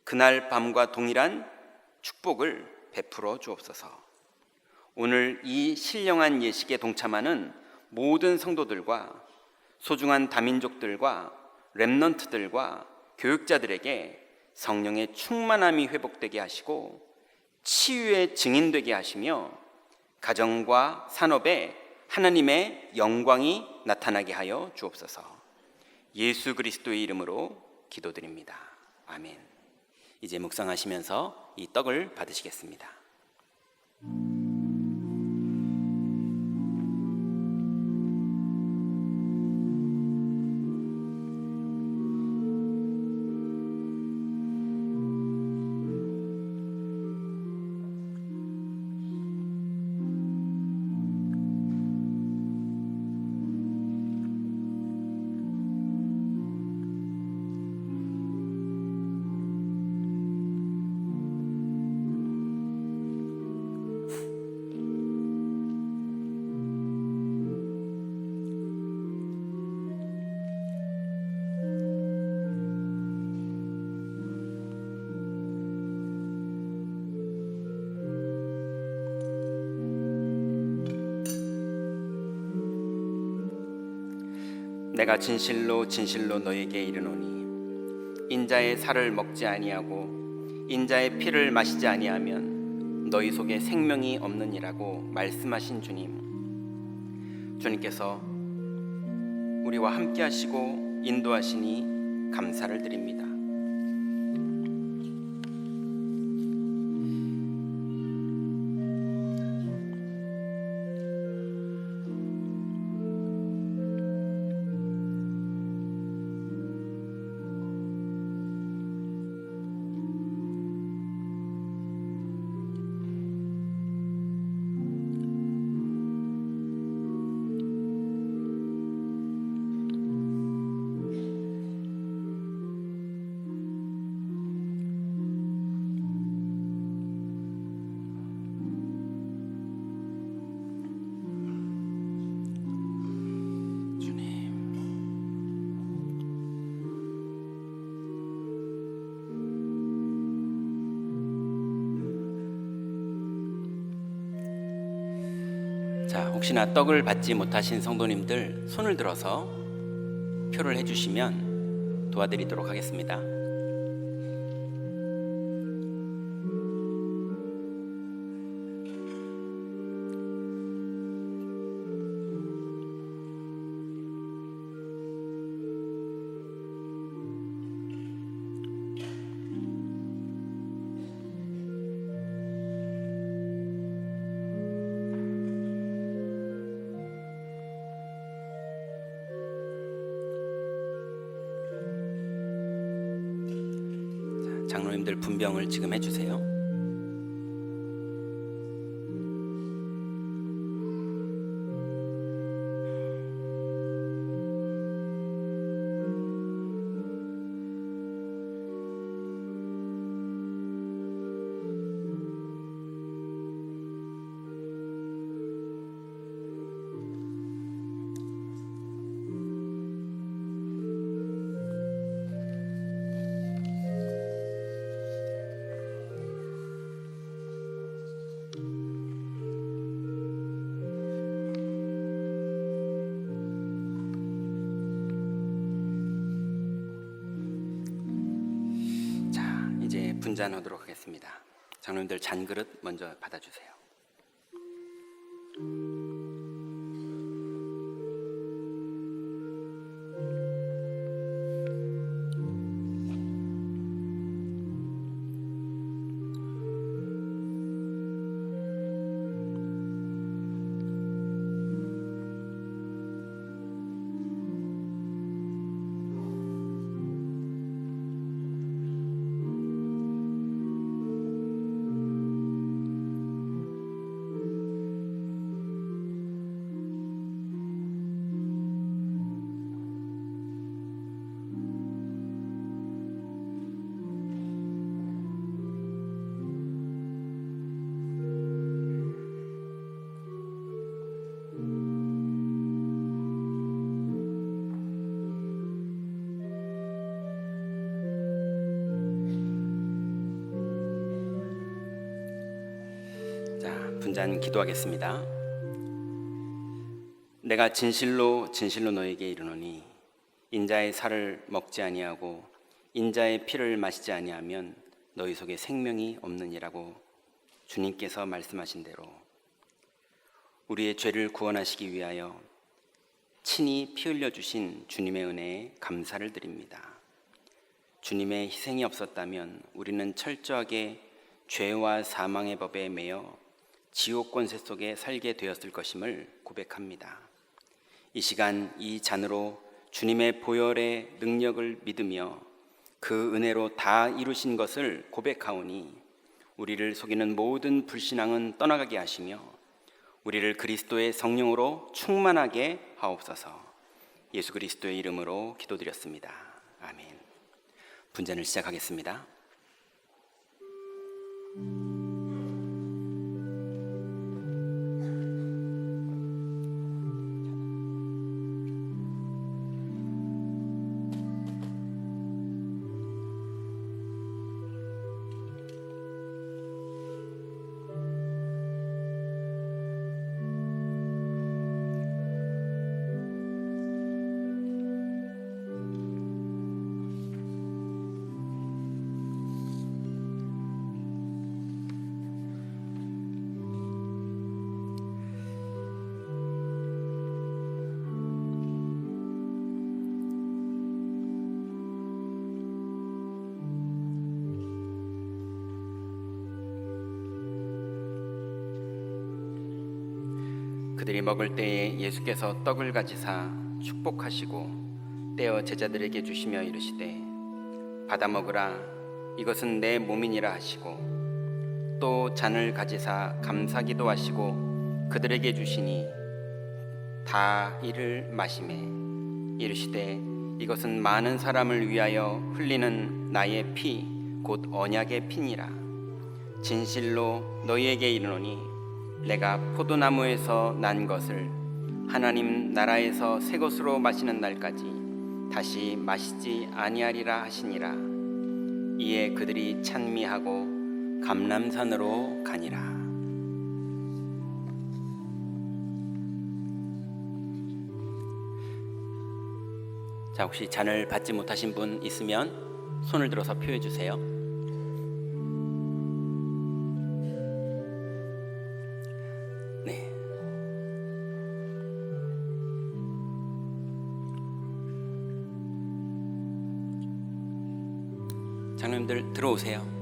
S5: 그날 밤과 동일한 축복을 베풀어 주옵소서. 오늘 이 신령한 예식에 동참하는 모든 성도들과 소중한 다민족들과 렘넌트들과 교육자들에게 성령의 충만함이 회복되게 하시고 치유의 증인되게 하시며 가정과 산업에 하나님의 영광이 나타나게 하여 주옵소서. 예수 그리스도의 이름으로 기도드립니다. 아멘. 이제 묵상하시면서 이 떡을 받으시겠습니다. 내가 진실로 진실로 너에게 이르노니 인자의 살을 먹지 아니하고 인자의 피를 마시지 아니하면 너희 속에 생명이 없느니라고 말씀하신 주님, 주님께서 우리와 함께 하시고 인도하시니 감사를 드립니다. 자, 혹시나 떡을 받지 못하신 성도님들 손을 들어서 표를 해주시면 도와드리도록 하겠습니다. 장로님들 분병을 지금 해주세요. 이제 분잔하도록 하겠습니다. 장로님들 잔그릇 먼저 받아주세요. 분잔 기도하겠습니다. 내가 진실로 진실로 너에게 이르노니 인자의 살을 먹지 아니하고 인자의 피를 마시지 아니하면 너희 속에 생명이 없느니라고 주님께서 말씀하신 대로 우리의 죄를 구원하시기 위하여 친히 피 흘려 주신 주님의 은혜에 감사를 드립니다. 주님의 희생이 없었다면 우리는 철저하게 죄와 사망의 법에 매여 지옥 권세 속에 살게 되었을 것임을 고백합니다. 이 시간 이 잔으로 주님의 보혈의 능력을 믿으며 그 은혜로 다 이루신 것을 고백하오니 우리를 속이는 모든 불신앙은 떠나가게 하시며 우리를 그리스도의 성령으로 충만하게 하옵소서. 예수 그리스도의 이름으로 기도드렸습니다. 아멘. 분잔을 시작하겠습니다. 그들이 먹을 때에 예수께서 떡을 가지사 축복하시고 떼어 제자들에게 주시며 이르시되 받아 먹으라 이것은 내 몸이니라 하시고 또 잔을 가지사 감사기도 하시고 그들에게 주시니 다 이를 마시매 이르시되 이것은 많은 사람을 위하여 흘리는 나의 피 곧 언약의 피니라. 진실로 너희에게 이르노니 내가 포도나무에서 난 것을 하나님 나라에서 새 것으로 마시는 날까지 다시 마시지 아니하리라 하시니라. 이에 그들이 찬미하고 감람산으로 가니라. 자, 혹시 잔을 받지 못하신 분 있으면 손을 들어서 표해 주세요. 네. 장로님들 들어오세요.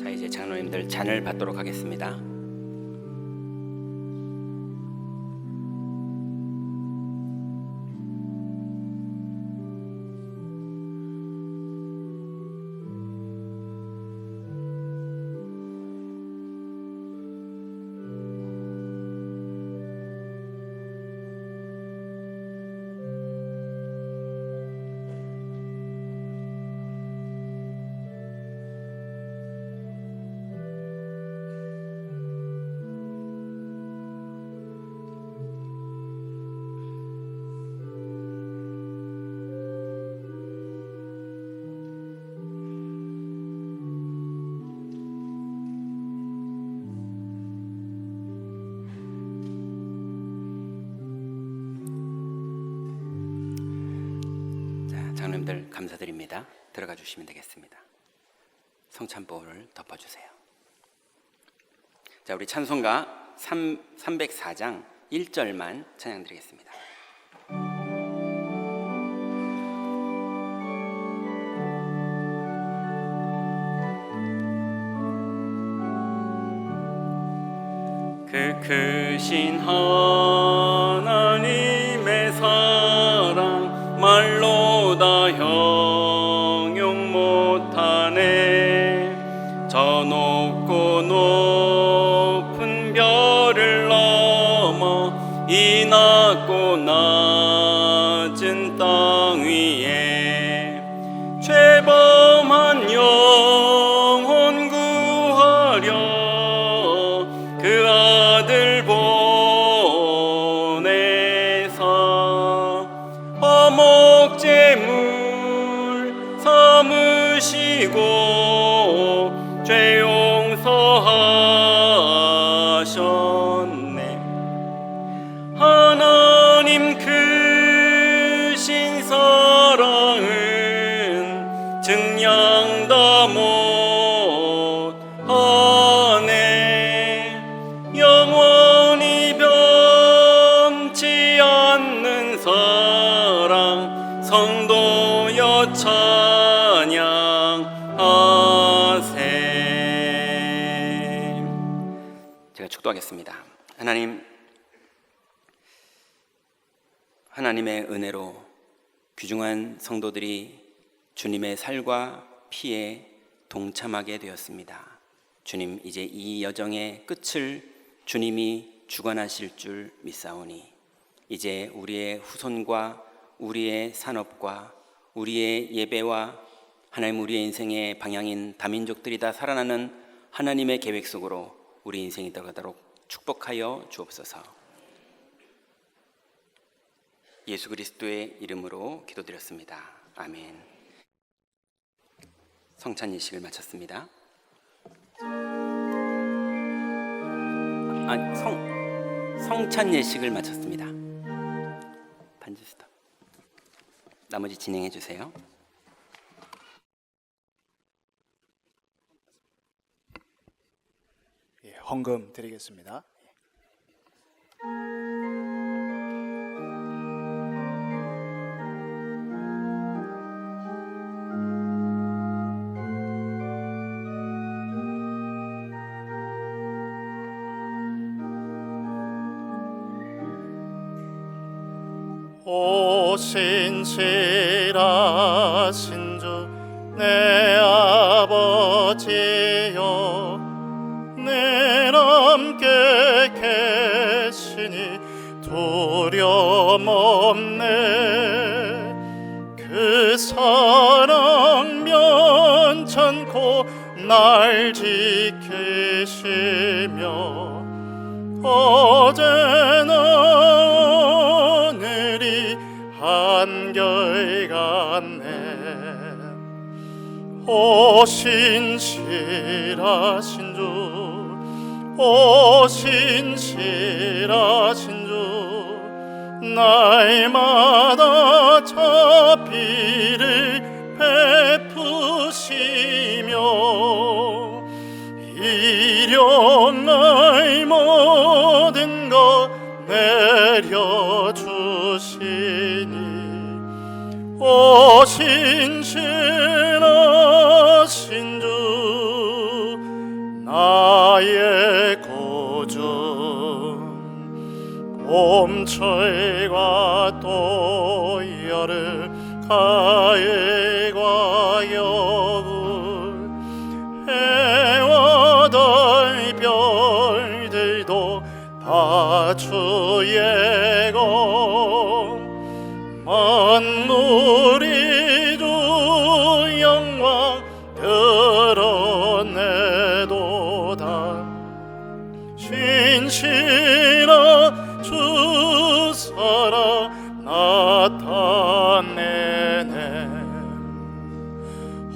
S5: 자, 이제 장로님들 잔을 받도록 하겠습니다. 장로님들 감사드립니다. 들어가 주시면 되겠습니다. 성찬보를 덮어주세요. 자, 우리 찬송가 304장 1절만 찬양드리겠습니다. 그 크신 하나님의 사랑 말로 다 형용 못하네. 저 높고 높은 별을 넘어 이 낮고 낮은 땅 위에 죄범한 영혼 구하려 그 아들 보내사 화목제물 삼으시고 죄 용서하셨네. 하나님 크신 사랑은 증량 다 못하네. 영원히 변치 않는 사랑 성도여 찬양하세. 제가 축도하겠습니다. 하나님, 하나님의 은혜로 귀중한 성도들이 주님의 살과 피에 동참하게 되었습니다. 주님, 이제 이 여정의 끝을 주님이 주관하실 줄 믿사오니 이제 우리의 후손과 우리의 산업과 우리의 예배와 하나님 우리의 인생의 방향인 다민족들이 다 살아나는 하나님의 계획 속으로 우리 인생이 들어가도록 축복하여 주옵소서. 예수 그리스도의 이름으로 기도드렸습니다. 아멘. 성찬 예식을 마쳤습니다. 성찬 예식을 마쳤습니다. 반주 스톱. 나머지 진행해 주세요.
S6: 예, 헌금 드리겠습니다.
S2: 오 신실하신 주 내 아버지여, 내 함께 계시니 두려움 없네. 그 사랑 면찮고 날 지키시며 어제나 오늘이 한결같네. 오 신실하신 주, 오 신실하신 주, 날마다 자비를 베푸시며 일용할 모든 것 내려주시니 오 신실하신 주, 나의 구주, 봄철과 또 여름, 가을과 겨울, 해와 달 별들도 다 주의 것, 만물이 주 영광 드러내도다. 신실한 주 사랑 나타내네.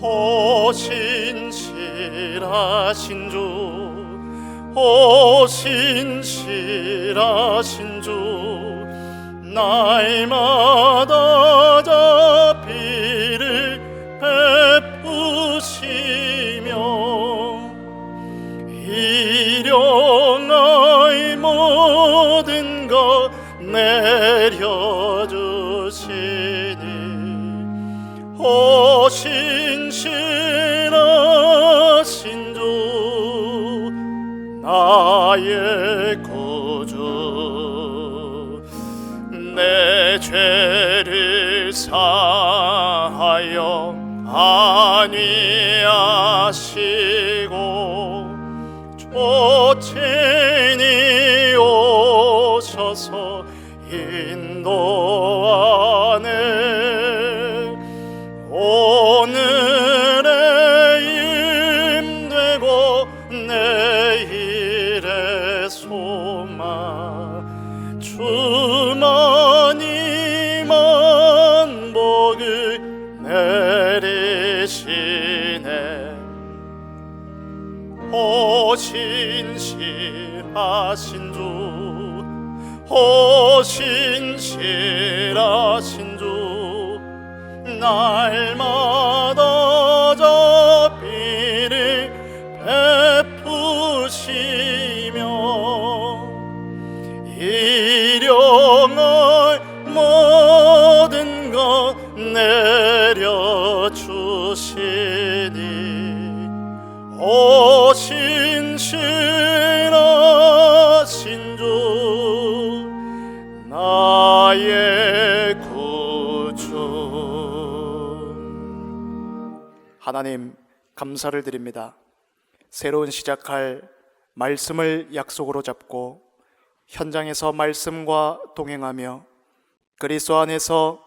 S2: 오 신실하신 주, 오 신실하신 주, 날마다 자비를 베푸시며 일용할 모든 것 내려주시니 오 신실하신 주, 나의 구주, 내 죄를 사하여 안위하시고 조친히 오셔서 인도하네. 오늘의 힘되고 내일의 소망, 주만이만 복을 내리시네. 오 신실하신 주, 오 신실하신 주, 날마다 자비를 베푸시며 일용할 모든 것 내려주시니 오 신실하신 주, 나의 구주.
S6: 하나님 감사를 드립니다. 새로운 시작할 말씀을 약속으로 잡고 현장에서 말씀과 동행하며 그리스도 안에서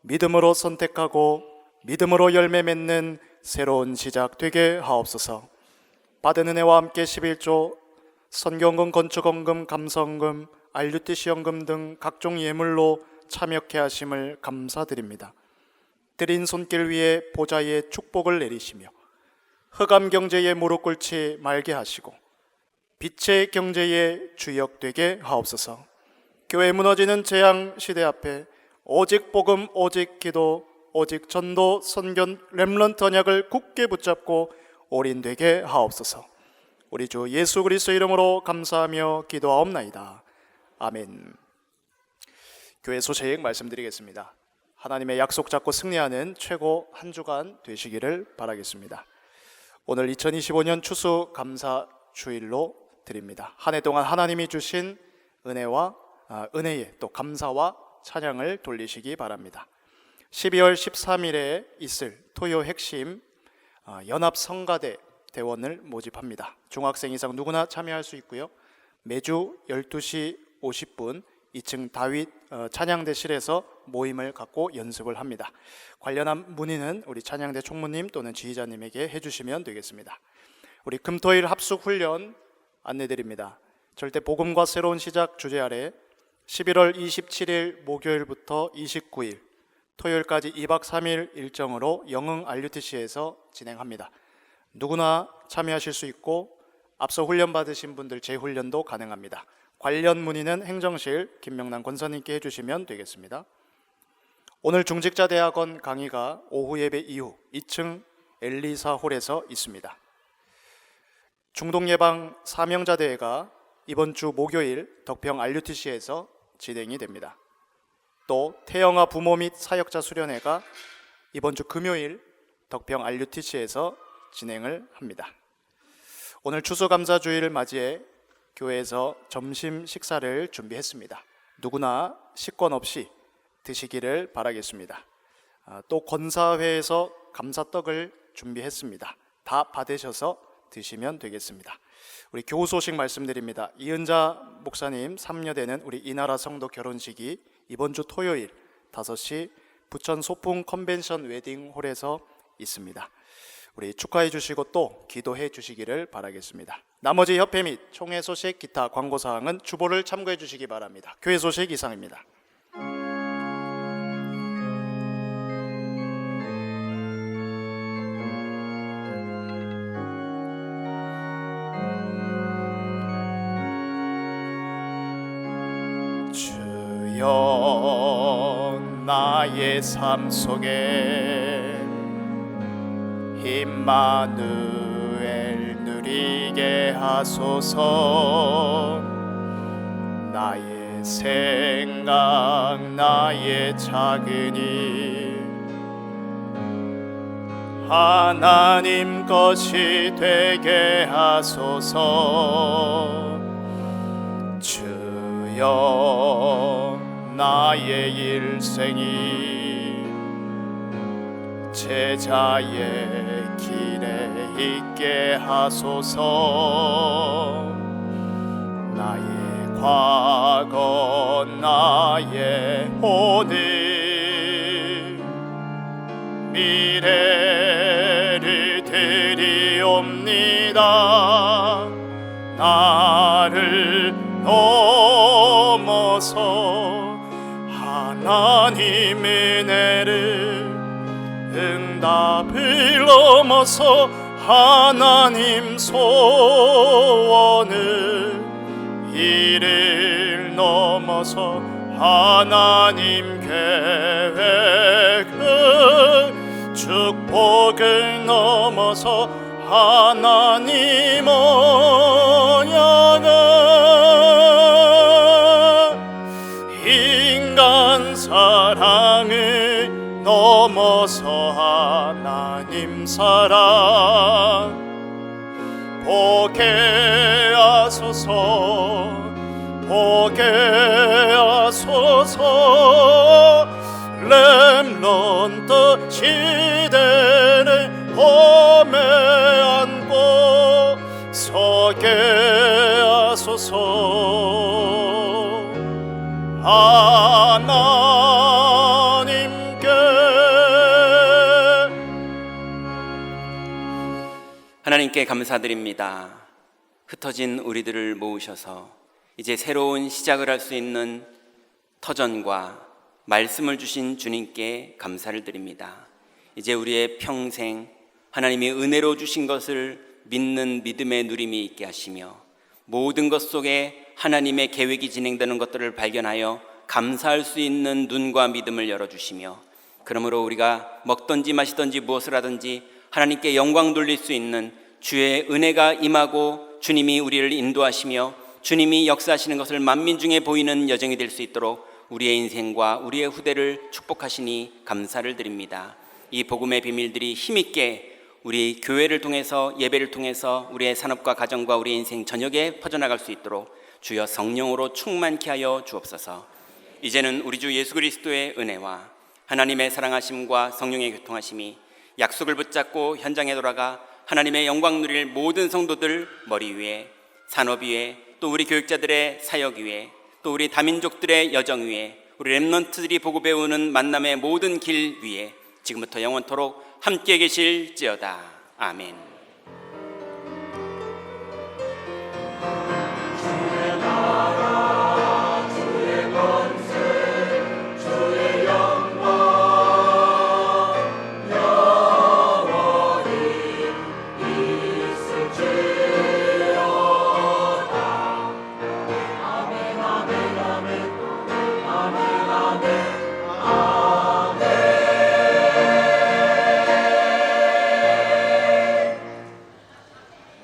S6: 믿음으로 선택하고 믿음으로 열매 맺는 새로운 시작 되게 하옵소서. 받은 은혜와 함께 11조, 선교헌금, 건축헌금, 감사헌금, RUTC헌금 등 각종 예물로 참여케 하심을 감사드립니다. 드린 손길 위에 보좌의 축복을 내리시며 흑암 경제에 무릎 꿇지 말게 하시고 빛의 경제에 주역되게 하옵소서. 교회 무너지는 재앙 시대 앞에 오직 복음, 오직 기도, 오직 전도, 선견, 렘넌트 언약을 굳게 붙잡고 올인되게 하옵소서. 우리 주 예수 그리스도 이름으로 감사하며 기도하옵나이다. 아멘. 교회 소식 말씀드리겠습니다. 하나님의 약속 잡고 승리하는 최고 한 주간 되시기를 바라겠습니다. 오늘 2025년 추수 감사 주일로 드립니다. 한 해 동안 하나님이 주신 은혜에 또 감사와 찬양을 돌리시기 바랍니다. 12월 13일에 있을 토요 핵심 연합 성가대 대원을 모집합니다. 중학생 이상 누구나 참여할 수 있고요. 매주 12시 50분 2층 다윗 찬양대실에서 모임을 갖고 연습을 합니다. 관련한 문의는 우리 찬양대 총무님 또는 지휘자님에게 해주시면 되겠습니다. 우리 금토일 합숙 훈련 안내드립니다. 절대 복음과 새로운 시작 주제 아래 11월 27일 목요일부터 29일 토요일까지 2박 3일 일정으로 영흥 RUTC에서 진행합니다. 누구나 참여하실 수 있고 앞서 훈련 받으신 분들 재훈련도 가능합니다. 관련 문의는 행정실 김명남 권사님께 해주시면 되겠습니다. 오늘 중직자대학원 강의가 오후 예배 이후 2층 엘리사홀에서 있습니다. 중동예방 사명자대회가 이번 주 목요일 덕평 RUTC에서 진행이 됩니다. 또 태영아 부모 및 사역자 수련회가 이번 주 금요일 덕평 RUTC에서 진행을 합니다. 오늘 추수감사주일을 맞이해 교회에서 점심 식사를 준비했습니다. 누구나 식권 없이 드시기를 바라겠습니다. 또 권사회에서 감사떡을 준비했습니다. 다 받으셔서 드시면 되겠습니다. 우리 교우 소식 말씀드립니다. 이은자 목사님 3녀대는 우리 이나라 성도 결혼식이 이번 주 토요일 5시 부천 소풍 컨벤션 웨딩홀에서 있습니다. 우리 축하해 주시고 또 기도해 주시기를 바라겠습니다. 나머지 협회 및 총회 소식, 기타 광고 사항은 주보를 참고해 주시기 바랍니다. 교회 소식 이상입니다.
S2: 주여 나의 삶 속에 임마누엘 누리게 하소서. 나의 생각 나의 작은 일 하나님 것이 되게 하소서. 주여 나의 일생이 제자의 길에 있게 하소서. 나의 과거 나의 오늘 미래를 드리옵니다. 나를 넘어서 하나님 은혜를 응답을 넘어서 하나님 소원을 이를 넘어서 하나님 계획을 축복을 넘어서 하나님 언약을 인간 사랑을 넘어서 하나님 사랑 보게 하소서. 보게 하소서. 렘넌트 시대를 하나님께.
S5: 하나님께 감사드립니다. 흩어진 우리들을 모으셔서 이제 새로운 시작을 할 수 있는 터전과 말씀을 주신 주님께 감사를 드립니다. 이제 우리의 평생 하나님이 은혜로 주신 것을 믿는 믿음의 누림이 있게 하시며 모든 것 속에 하나님의 계획이 진행되는 것들을 발견하여 감사할 수 있는 눈과 믿음을 열어주시며, 그러므로 우리가 먹든지 마시든지 무엇을 하든지 하나님께 영광 돌릴 수 있는 주의 은혜가 임하고 주님이 우리를 인도하시며 주님이 역사하시는 것을 만민 중에 보이는 여정이 될 수 있도록 우리의 인생과 우리의 후대를 축복하시니 감사를 드립니다. 이 복음의 비밀들이 힘있게 우리 교회를 통해서, 예배를 통해서 우리의 산업과 가정과 우리의 인생 전역에 퍼져나갈 수 있도록 주여 성령으로 충만케 하여 주옵소서. 이제는 우리 주 예수 그리스도의 은혜와 하나님의 사랑하심과 성령의 교통하심이 약속을 붙잡고 현장에 돌아가 하나님의 영광 누릴 모든 성도들 머리 위에, 산업 위에, 또 우리 교육자들의 사역 위에, 또 우리 다민족들의 여정 위에, 우리 렘넌트들이 보고 배우는 만남의 모든 길 위에 지금부터 영원토록 함께 계실지어다. 아멘.